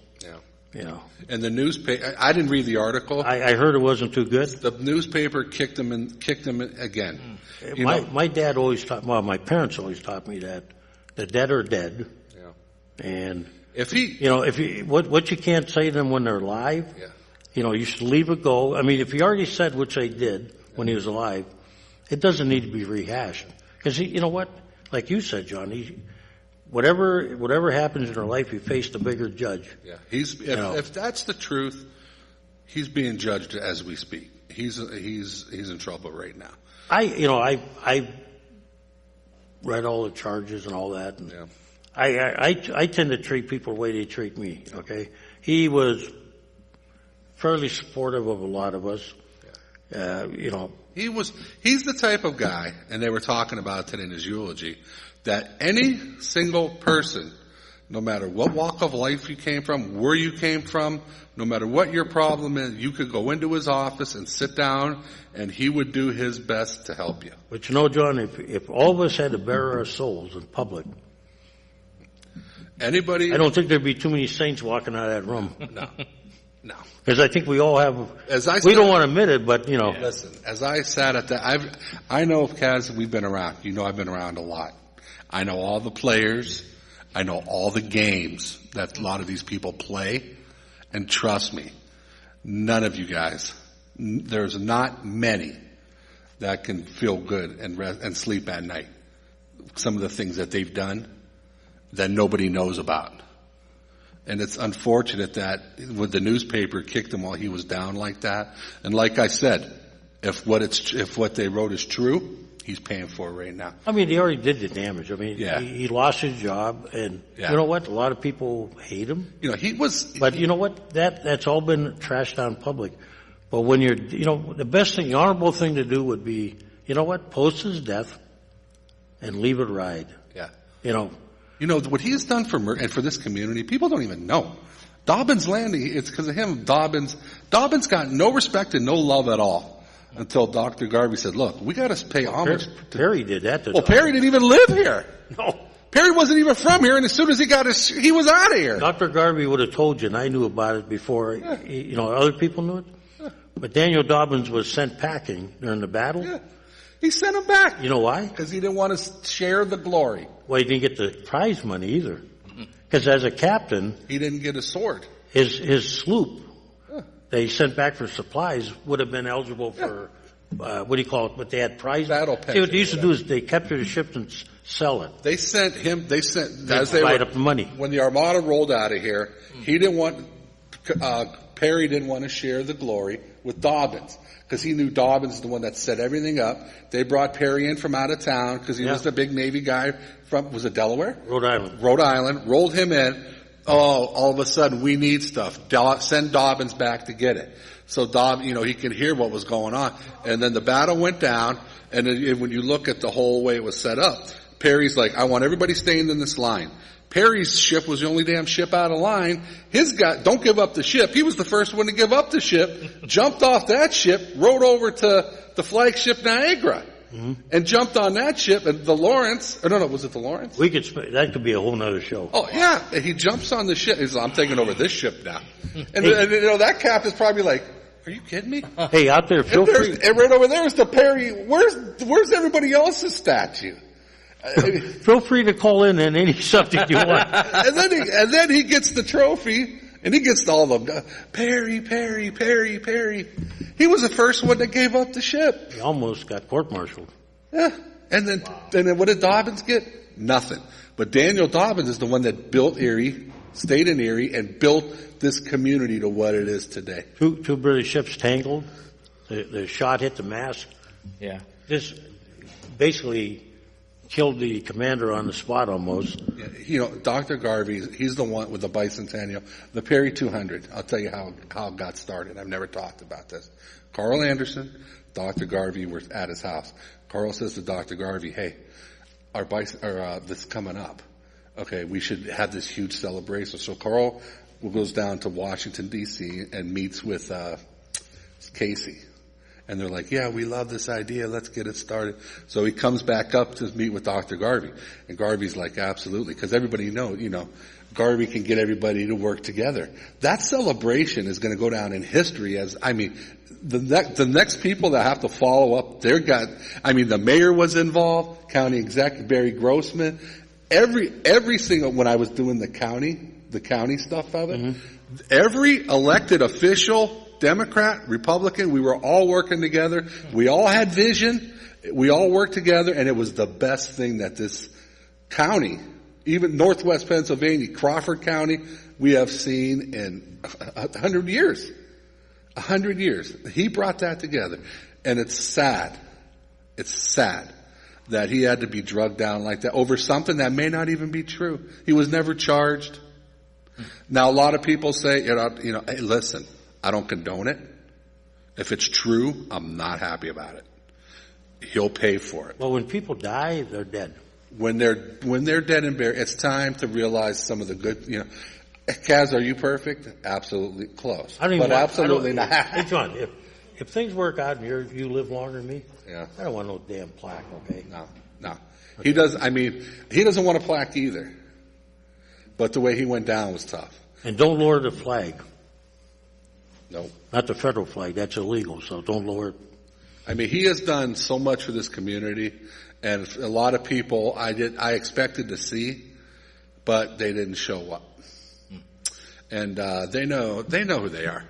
D: Yeah. And the newspaper, I didn't read the article.
A: I heard it wasn't too good.
D: The newspaper kicked him again.
A: My dad always taught, my parents always taught me that the dead are dead.
D: Yeah.
A: And
D: if
A: what you can't say to them when they're alive, you should leave it go. If he already said which they did when he was alive, it doesn't need to be rehashed. Because like you said, John, whatever happens in our life, he faced a bigger judge.
D: Yeah, if that's the truth, he's being judged as we speak. He's in trouble right now.
A: I read all the charges and all that, and I tend to treat people the way they treat me. Okay, he was fairly supportive of a lot of us.
D: He's the type of guy, and they were talking about it today in his eulogy, that any single person, no matter what walk of life you came from, where you came from, no matter what your problem is, you could go into his office and sit down, and he would do his best to help you.
A: But John, if all of us had to bare our souls in public,
D: Anybody?
A: I don't think there'd be too many saints walking out of that room.
D: No.
A: Because I think we all have,
D: We
A: don't want to admit it, but,
D: Listen, as I sat at that, I know, Kaz, we've been around. You know I've been around a lot. I know all the players. I know all the games that a lot of these people play. And trust me, none of you guys, there's not many that can feel good and sleep at night. Some of the things that they've done that nobody knows about. And it's unfortunate that with the newspaper kicked him while he was down like that. And like I said, if what they wrote is true, he's paying for it right now.
A: I mean, he already did the damage. I mean,
D: Yeah.
A: he lost his job, and
D: Yeah.
A: you know what? A lot of people hate him.
D: He was.
A: But you know what? That's all been trashed on public. But when you're, the best thing, the honorable thing to do would be, post his death and leave it ride.
D: Yeah.
A: What
D: he's done for this community, people don't even know. Dobbins Landing, it's because of him. Dobbins got no respect and no love at all until Dr. Garvey said, look, we got to pay homage.
A: Perry did that to
D: Well, Perry didn't even live here.
A: No.
D: Perry wasn't even from here, and as soon as he was out of here.
A: Dr. Garvey would have told you, and I knew about it before, other people knew it. Yeah. But Daniel Dobbins was sent packing during the battle.
D: Yeah. He sent him back.
A: You know why?
D: Because he didn't want to share the glory.
A: Well, he didn't get the prize money either. Because as a captain,
D: he didn't get a sword.
A: His sloop they sent back for supplies would have been eligible for what they had prize
D: battle
A: pension. See, what they used to do is they capture the ship and sell it.
D: They
A: divide up the money.
D: When the Armada rolled out of here, Perry didn't want to share the glory with Dobbins. Because he knew Dobbins is the one that set everything up. They brought Perry in from out of town because he was the big Navy guy was it Delaware?
A: Rhode Island.
D: Rhode Island. Rolled him in. Oh, all of a sudden we need stuff. Send Dobbins back to get it. So he could hear what was going on. And then the battle went down. And then when you look at the whole way it was set up, Perry's like, I want everybody staying in this line. Perry's ship was the only damn ship out of line. His guy, don't give up the ship. He was the first one to give up the ship, jumped off that ship, rode over to the flagship Niagara, and jumped on that ship. And the Lawrence, was it the Lawrence?
A: That could be a whole nother show.
D: Oh, yeah. And he jumps on the ship. He's like, I'm taking over this ship now. And that captain's probably like, are you kidding me?
A: Hey, out there, feel free.
D: And right over there is the Perry. Where's everybody else's statue?
A: Feel free to call in any subject you want.
D: and then he gets the trophy, and he gets all of them. Perry. He was the first one that gave up the ship.
A: He almost got court-martialed.
D: Yeah. And then what did Dobbins get? Nothing. But Daniel Dobbins is the one that built Erie, stayed in Erie, and built this community to what it is today.
A: Two British ships tangled. The shot hit the mast.
B: Yeah.
A: This basically killed the commander on the spot almost.
D: Yeah, Dr. Garvey, he's the one with the bicentennial. The Perry 200, I'll tell you how it got started. I've never talked about this. Carl Anderson, Dr. Garvey were at his house. Carl says to Dr. Garvey, hey, this is coming up. Okay, we should have this huge celebration. So Carl goes down to Washington, D.C. and meets with Casey. And they're like, yeah, we love this idea. Let's get it started. So he comes back up to meet with Dr. Garvey. And Garvey's like, absolutely. Because everybody knows, Garvey can get everybody to work together. That celebration is going to go down in history as, the next people that have to follow up, the mayor was involved, county executive, Barry Grossman. Every single, when I was doing the county stuff of it, every elected official, Democrat, Republican, we were all working together. We all had vision. We all worked together, and it was the best thing that this county, even Northwest Pennsylvania, Crawford County, we have seen in 100 years. 100 years. He brought that together. And it's sad. It's sad that he had to be drugged down like that over something that may not even be true. He was never charged. Now, a lot of people say, hey, listen, I don't condone it. If it's true, I'm not happy about it. He'll pay for it.
A: Well, when people die, they're dead.
D: When they're dead and buried, it's time to realize some of the good, Kaz, are you perfect? Absolutely close. Absolutely not.
A: Hey, John, if things work out and you live longer than me,
D: yeah,
A: I don't want no damn plaque, okay?
D: No. Okay. He doesn't want a plaque either. But the way he went down was tough.
A: And don't lower the flag.
D: No.
A: Not the federal flag. That's illegal, so don't lower it.
D: I mean, he has done so much for this community, and a lot of people I expected to see, but they didn't show up. And they know who they are.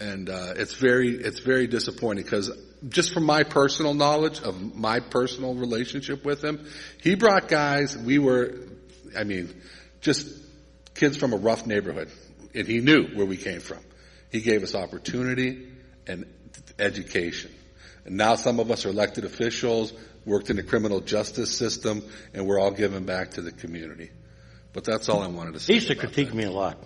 D: And it's very disappointing because just from my personal knowledge of my personal relationship with him, he brought guys, just kids from a rough neighborhood, and he knew where we came from. He gave us opportunity and education. And now some of us are elected officials, worked in the criminal justice system, and we're all giving back to the community. But that's all I wanted to say.
A: He used to critique me a lot.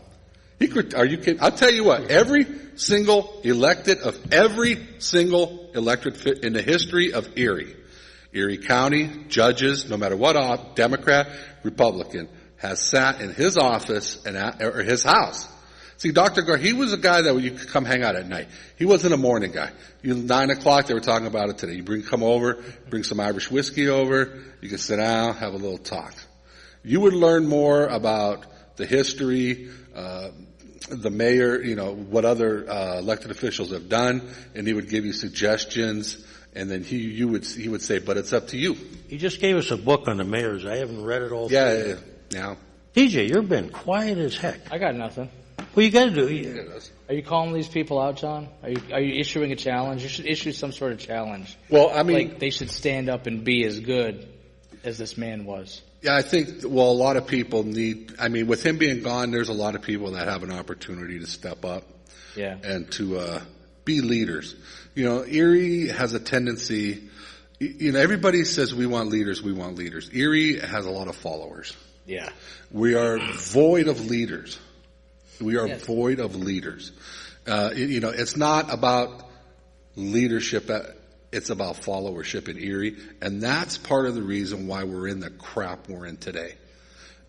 D: Are you kidding? I'll tell you what, every single elected electorate in the history of Erie County, judges, no matter what, Democrat, Republican, has sat in his office or his house. See, Dr. Gore, he was a guy that you could come hang out at night. He wasn't a morning guy. 9 o'clock, they were talking about it today. You come over, bring some Irish whiskey over, you can sit down, have a little talk. You would learn more about the history, the mayor, what other elected officials have done, and he would give you suggestions, and then he would say, but it's up to you.
A: He just gave us a book on the mayors. I haven't read it all.
D: Yeah.
A: TJ, you've been quiet as heck.
B: I got nothing.
A: What you got to do?
B: Are you calling these people out, John? Are you issuing a challenge? You should issue some sort of challenge.
D: Well, I mean,
B: like they should stand up and be as good as this man was.
D: Yeah, I think, a lot of people with him being gone, there's a lot of people that have an opportunity to step up.
B: Yeah.
D: And to be leaders. Erie has a tendency, everybody says we want leaders. Erie has a lot of followers.
B: Yeah.
D: We are void of leaders. Void of leaders. It's not about leadership. It's about followership in Erie. And that's part of the reason why we're in the crap we're in today.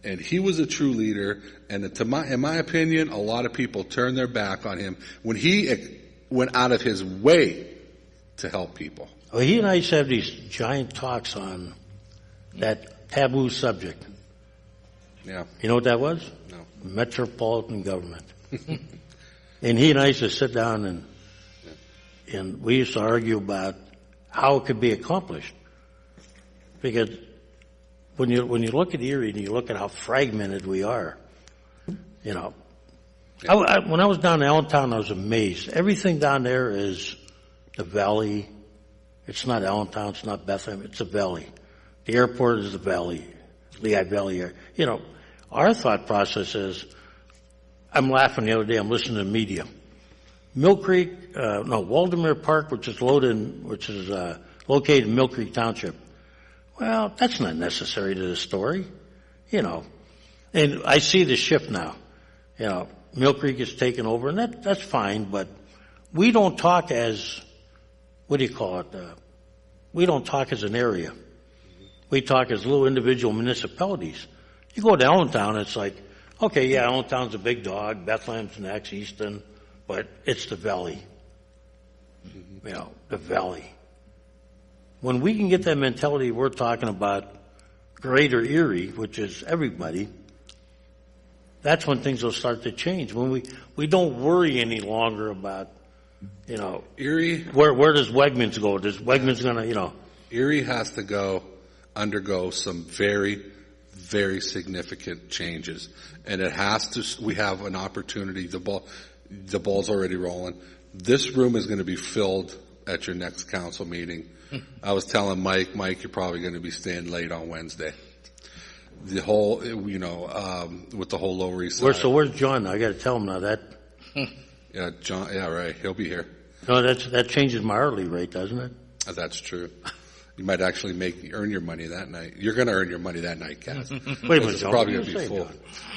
D: And he was a true leader. And in my opinion, a lot of people turned their back on him when he went out of his way to help people.
A: Well, he and I used to have these giant talks on that taboo subject.
D: Yeah.
A: You know what that was?
D: No.
A: Metropolitan government. And he and I used to sit down and we used to argue about how it could be accomplished. Because when you look at Erie and you look at how fragmented we are, when I was down in Allentown, I was amazed. Everything down there is the valley. It's not Allentown, it's not Bethlehem, it's the valley. The airport is the valley, Lehigh Valley. Our thought process is, I'm laughing the other day, I'm listening to the media. Mill Creek, Waldemere Park, which is located in Mill Creek Township. Well, that's not necessary to the story, And I see the shift now. Mill Creek is taken over, and that's fine, but we don't talk as, we don't talk as an area. We talk as little individual municipalities. You go to Allentown, it's like, okay, yeah, Allentown's a big dog, Bethlehem's next, Easton, but it's the valley. The valley. When we can get that mentality we're talking about greater Erie, which is everybody, that's when things will start to change. When we don't worry any longer about,
D: Erie.
A: Where does Wegmans go? Does Wegmans gonna,
D: Erie has to undergo some very, very significant changes. And we have an opportunity. The ball's already rolling. This room is going to be filled at your next council meeting. I was telling Mike, you're probably going to be staying late on Wednesday. The whole, with the whole Lower East Side.
A: So where's John? I got to tell him now that.
D: Yeah, John. Yeah, right. He'll be here.
A: No, that changes my hourly rate, doesn't it?
D: That's true. You might actually earn your money that night. You're going to earn your money that night, Cass.
A: Wait a minute,
D: it's
A: John.
D: probably going to be full.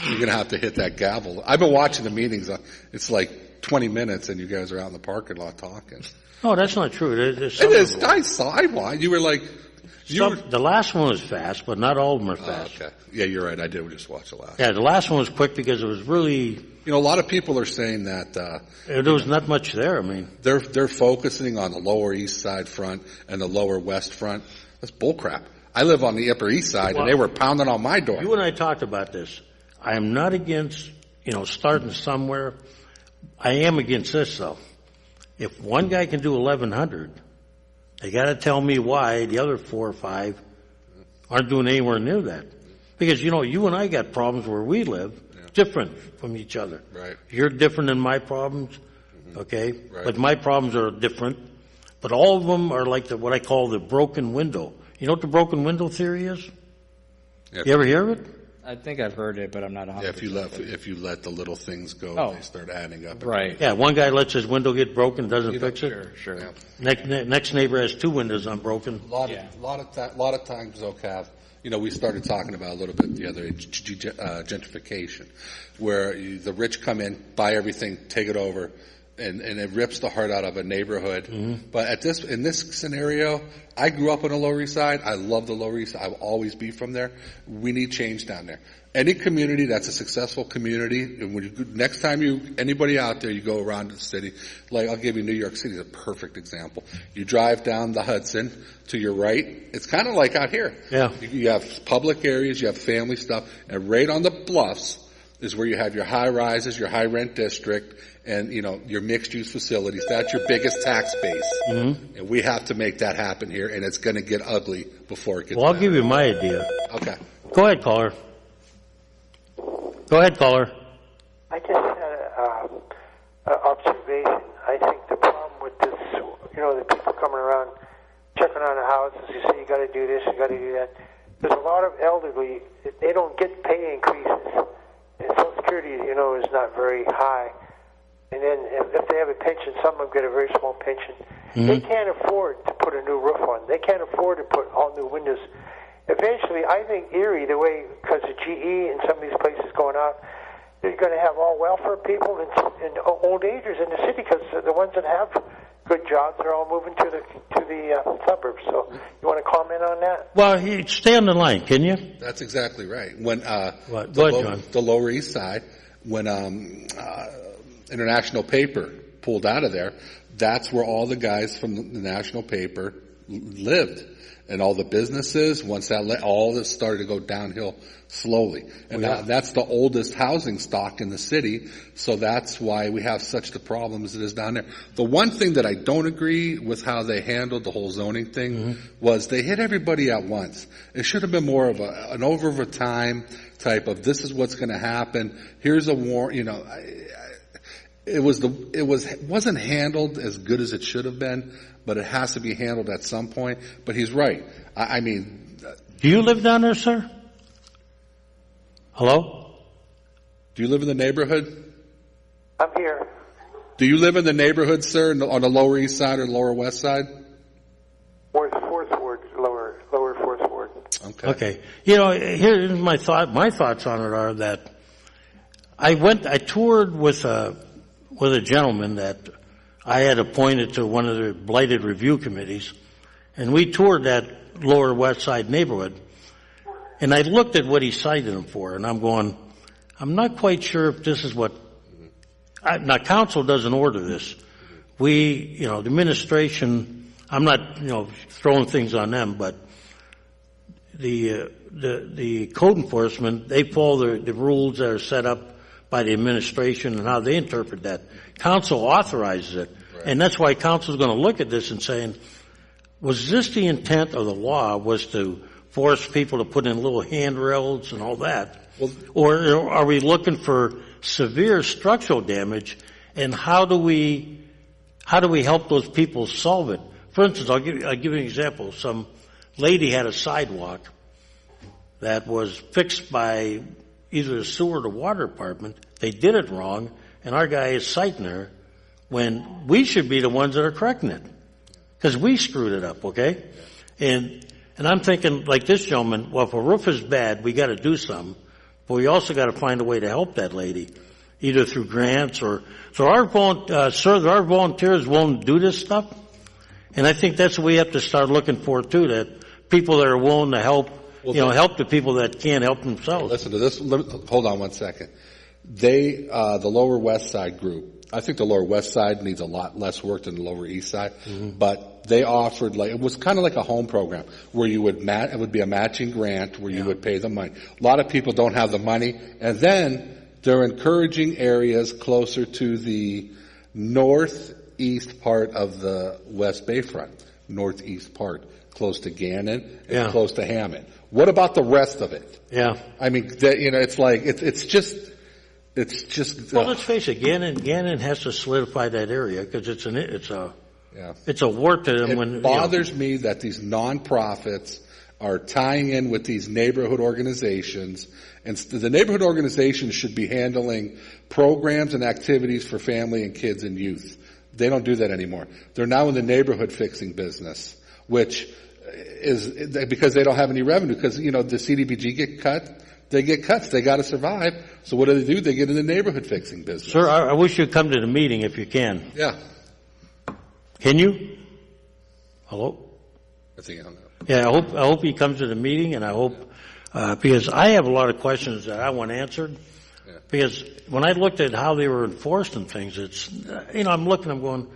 D: You're going to have to hit that gavel. I've been watching the meetings. It's like 20 minutes, and you guys are out in the parking lot talking.
A: No, that's not true.
D: It is. I watched. You were like...
A: The last one was fast, but not all of them are fast.
D: Okay. Yeah, you're right. I did just watch the last.
A: Yeah, the last one was quick because it was really...
D: a lot of people are saying that...
A: there was not much there, I mean...
D: They're focusing on the Lower East Side front and the Lower West front. That's bullcrap. I live on the Upper East Side, and they were pounding on my door.
A: You and I talked about this. I am not against, starting somewhere. I am against this, though. If one guy can do 1,100, they got to tell me why the other 4 or 5 aren't doing anywhere near that. Because, you and I got problems where we live, different from each other.
D: Right.
A: You're different than my problems, okay?
D: Right.
A: But my problems are different. But all of them are like what I call the broken window. You know what the broken window theory is?
D: Yeah.
A: You ever hear of it?
B: I think I've heard it, but I'm not 100%.
D: Yeah, if you let the little things go, they start adding up.
B: Right.
A: Yeah, one guy lets his window get broken, doesn't fix it.
B: Sure.
D: Yeah.
A: Next neighbor has 2 windows unbroken.
D: A lot of times, though, Cav, we started talking about a little bit the other gentrification, where the rich come in, buy everything, take it over, and it rips the heart out of a neighborhood. Mm-hmm. But in this scenario, I grew up on the Lower East Side. I love the Lower East Side. I will always be from there. We need change down there. Any community that's a successful community, and next time anybody out there, you go around the city, like I'll give you New York City is a perfect example. You drive down the Hudson to your right, it's kind of like out here.
A: Yeah.
D: You have public areas, you have family stuff, and right on the bluffs is where you have your high rises, your high rent district, and your mixed use facilities. That's your biggest tax base. Mm-hmm. And we have to make that happen here, and it's going to get ugly before it gets
A: Well, I'll
D: better.
A: give you my idea.
D: Okay.
A: Go ahead, caller.
H: I just had an observation. I think the problem with this, the people coming around checking on the houses, you say you got to do this, you got to do that. There's a lot of elderly, they don't get pay increases. And Social Security, is not very high. And then if they have a pension, some of them get a very small pension. Mm-hmm. They can't afford to put a new roof on. They can't afford to put all new windows. Eventually, I think Erie, because of GE and some of these places going out, you're going to have all welfare people and old agers in the city, because the ones that have good jobs are all moving to the suburbs. So you want to comment on that?
A: Well, stay on the line, can you?
D: That's exactly right. When
A: Go ahead, John.
D: the Lower East Side, when International Paper pulled out of there, that's where all the guys from the National Paper lived. And all the businesses, once all this started to go downhill slowly. And that's the oldest housing stock in the city, so that's why we have such the problems it is down there. The one thing that I don't agree with how they handled the whole zoning thing was they hit everybody at once. It should have been more of an over time type of, this is what's going to happen, here's a warning, it wasn't handled as good as it should have been, but it has to be handled at some point. But he's right. I mean,
A: do you live down there, sir? Hello?
D: Do you live in the neighborhood?
H: I'm here.
D: Do you live in the neighborhood, sir, on the Lower East Side or Lower West Side?
H: Fourth Ward, lower Fourth Ward.
A: Okay. Here's my thought. My thoughts on it are that I toured with a gentleman that I had appointed to one of the blighted review committees, and we toured that Lower West Side neighborhood, and I looked at what he cited him for, and I'm going, I'm not quite sure if this is what, now council doesn't order this. We, the administration, I'm not, throwing things on them, but the code enforcement, they follow the rules that are set up by the administration and how they interpret that. Council authorizes it. Right. And that's why council is going to look at this and saying, was this the intent of the law, was to force people to put in little handrails and all that? Well, or are we looking for severe structural damage, and how do we help those people solve it? For instance, I'll give you an example. Some lady had a sidewalk that was fixed by either the sewer or the water department. They did it wrong, and our guy is citing her when we should be the ones that are correcting it, because we screwed it up, okay? And I'm thinking, like this gentleman, well, if a roof is bad, we got to do something, but we also got to find a way to help that lady, either through grants or so. Our volunteers willing to do this stuff, and I think that's what we have to start looking for too. That people that are willing to help. Help the people that can't help themselves.
D: Listen to this. Hold on one second. The Lower West Side group, I think the Lower West Side needs a lot less work than the Lower East Side, but they offered it was kind of like a home program where you would it would be a matching grant where you would pay the money. A lot of people don't have the money, and then they're encouraging areas closer to the northeast part of the West Bayfront, northeast part, close to Gannon and close to Hammond. What about the rest of it?
A: Yeah.
D: I mean, it's just.
A: Well, let's face it. Gannon has to solidify that area because it's a war to them.
D: It bothers me that these nonprofits are tying in with these neighborhood organizations, and the neighborhood organizations should be handling programs and activities for family and kids and youth. They don't do that anymore. They're now in the neighborhood fixing business, which is because they don't have any revenue. Because the CDBG get cut. They get cuts. They got to survive. So what do? They get in the neighborhood fixing business.
A: Sir, I wish you'd come to the meeting if you can.
D: Yeah.
A: Can you? Hello?
D: I think I don't know.
A: Yeah, I hope he comes to the meeting, and I hope, because I have a lot of questions that I want answered. Yeah. Because when I looked at how they were enforced and things, it's, I'm going,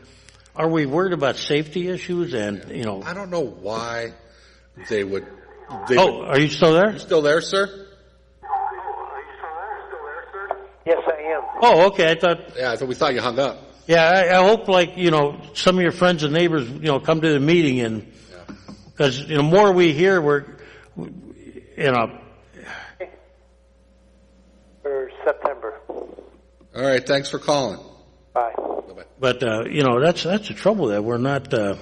A: are we worried about safety issues? And,
D: I don't know why they would.
A: Are you still there?
D: You still there, sir?
H: Yes, I am.
A: Oh, okay. I thought
D: we thought you hung up.
A: Yeah, I hope some of your friends and neighbors, come to the meeting and, because, more we hear,
H: For September.
D: All right. Thanks for calling.
H: Bye.
D: Bye-bye.
A: But, that's the trouble that we're not,
D: I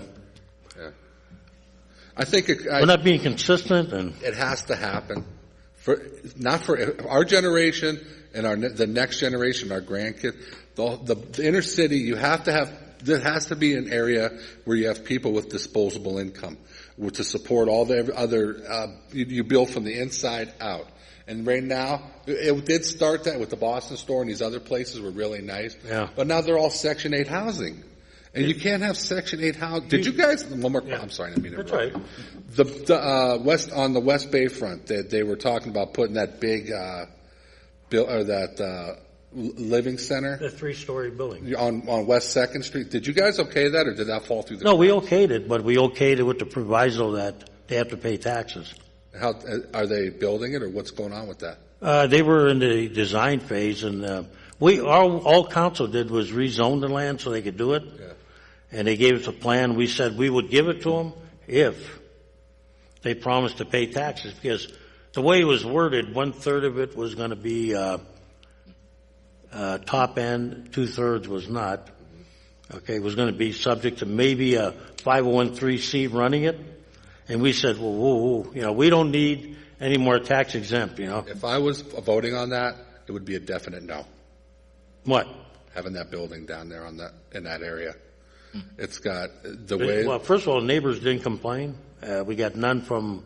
D: think
A: we're not being consistent, and
D: it has to happen not for our generation and the next generation, our grandkids. The inner city, there has to be an area where you have people with disposable income to support all the other, you build from the inside out. And right now, it did start that with the Boston store and these other places were really nice.
A: Yeah.
D: But now they're all Section 8 housing. And you can't have Section 8 housing. Did you guys, one more, I'm sorry, I didn't mean to interrupt.
A: That's right.
D: On the West Bay front, they were talking about putting that big, living center.
A: The 3-story building.
D: On West 2nd Street. Did you guys okay that, or did that fall through the
A: No,
D: cracks?
A: we okayed it, but we okayed it with the proviso that they have to pay taxes.
D: How, are they building it, or what's going on with that?
A: They were in the design phase, and all council did was rezone the land so they could do it.
D: Yeah.
A: And they gave us a plan. We said we would give it to them if they promised to pay taxes, because the way it was worded, 1/3 of it was going to be top end, 2/3 was not. Okay, it was going to be subject to maybe a 501(c)(3) running it. And we said, whoa, we don't need any more tax exempt,
D: If I was voting on that, it would be a definite no.
A: What?
D: Having that building down there in that area. It's got the way.
A: Well, first of all, neighbors didn't complain. We got none from.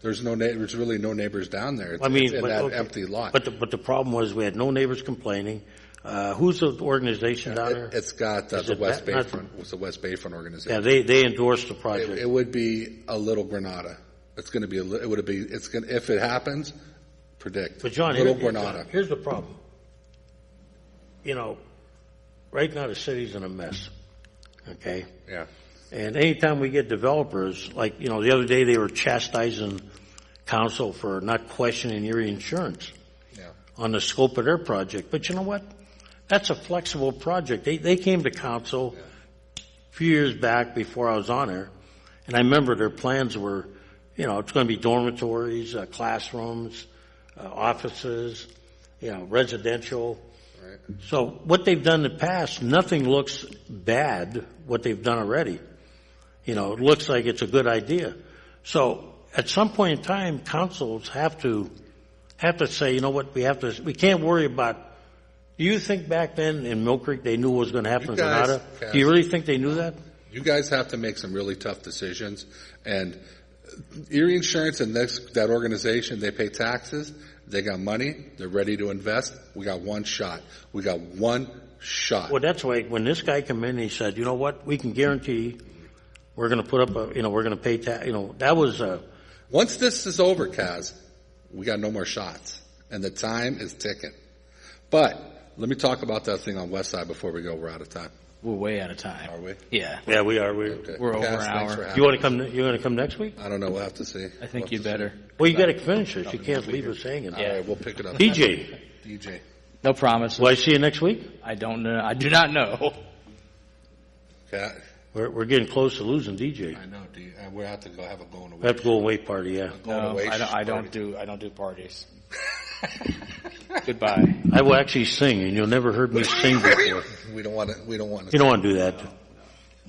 D: There's really no neighbors down there. It's in that empty lot.
A: But the problem was we had no neighbors complaining. Who's the organization down there?
D: It's got the West Bayfront. It's the West Bayfront organization.
A: Yeah, they endorsed the project.
D: It would be a little Granada. It's going to be if it happens, predict.
A: But John,
D: Granada.
A: Here's the problem. Right now the city's in a mess. Okay.
D: Yeah.
A: And anytime we get developers, like, the other day they were chastising council for not questioning Erie Insurance on the scope of their project. But you know what? That's a flexible project. They came to council a few years back before I was on there, and I remember their plans were, it's going to be dormitories, classrooms, offices, residential.
D: Right.
A: So what they've done in the past, nothing looks bad, what they've done already. It looks like it's a good idea. So at some point in time, councils have to say, we can't worry about. Do you think back then in Mill Creek they knew what was going to happen in Granada? Do you really think they knew that?
D: You guys have to make some really tough decisions. And Erie Insurance and that organization, they pay taxes. They got money. They're ready to invest. We got one shot. Well, that's why when this guy came in, he said, you know what? We can guarantee we're going to put up we're going to pay tax. That was once this is over, Kaz, we got no more shots. And the time is ticking. But let me talk about that thing on West Side before we go. We're out of time.
B: We're way out of time.
D: Are we?
B: Yeah.
A: Yeah, we are.
D: Okay.
B: We're over
D: Cass,
B: an
D: thanks
B: hour.
D: for having
A: You want
D: us.
A: to come? You want to come next week?
D: I don't know. We'll have to see.
B: I think you better.
A: Well, you got to finish this. You can't leave us hanging.
D: All right, we'll pick it up.
A: DJ,
D: DJ.
B: No promises.
A: will I see you next week?
B: I don't know. I do not know.
D: Cat.
A: We're getting close to losing DJ.
D: I know. We'll have to go have a going away.
A: We have to go away party. Yeah,
D: Going
B: No,
D: away
B: I don't do parties. Goodbye.
A: I will actually sing, and you'll never heard me sing before.
D: We don't want to. We don't want to.
A: You don't want to do that.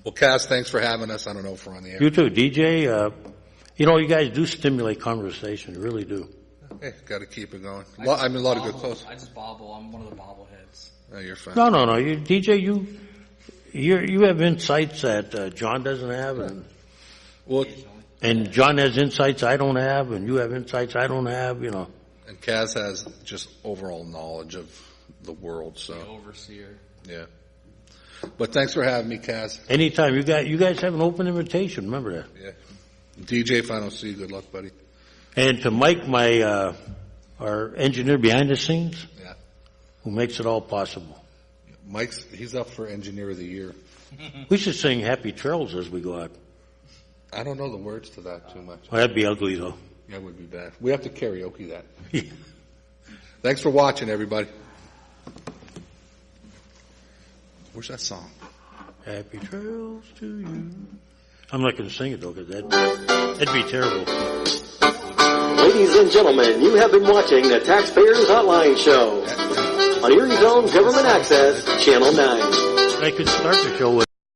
D: Well, Cass, thanks for having us. I don't know if we're on the air.
A: You too, DJ. You guys do stimulate conversation. You really do.
D: Hey, got to keep it going. A lot of good close.
B: I just bobble. I'm one of the bobbleheads.
D: Oh, you're fine.
A: No. DJ, you have insights that John doesn't have,
D: Well,
A: and John has insights I don't have, and you have insights I don't have.
D: and Kaz has just overall knowledge of the world. So
B: Overseer.
D: yeah. But thanks for having me, Kaz.
A: Anytime you guys have an open invitation. Remember that.
D: Yeah. DJ, if I don't see you, good luck, buddy.
A: And to Mike, our engineer behind the scenes,
D: Yeah.
A: who makes it all possible.
D: He's up for Engineer of the Year.
A: We should sing Happy Trails as we go out.
D: I don't know the words to that too much.
A: Well, that'd be ugly, though.
D: That would be bad. We have to karaoke that. Thanks for watching, everybody. Where's that song?
A: Happy trails to you. I'm not going to sing it, though, because that'd be terrible.
C: Ladies and gentlemen, you have been watching the Taxpayers Hotline Show on Erie's own Government Access, Channel 9.
A: I could start the show with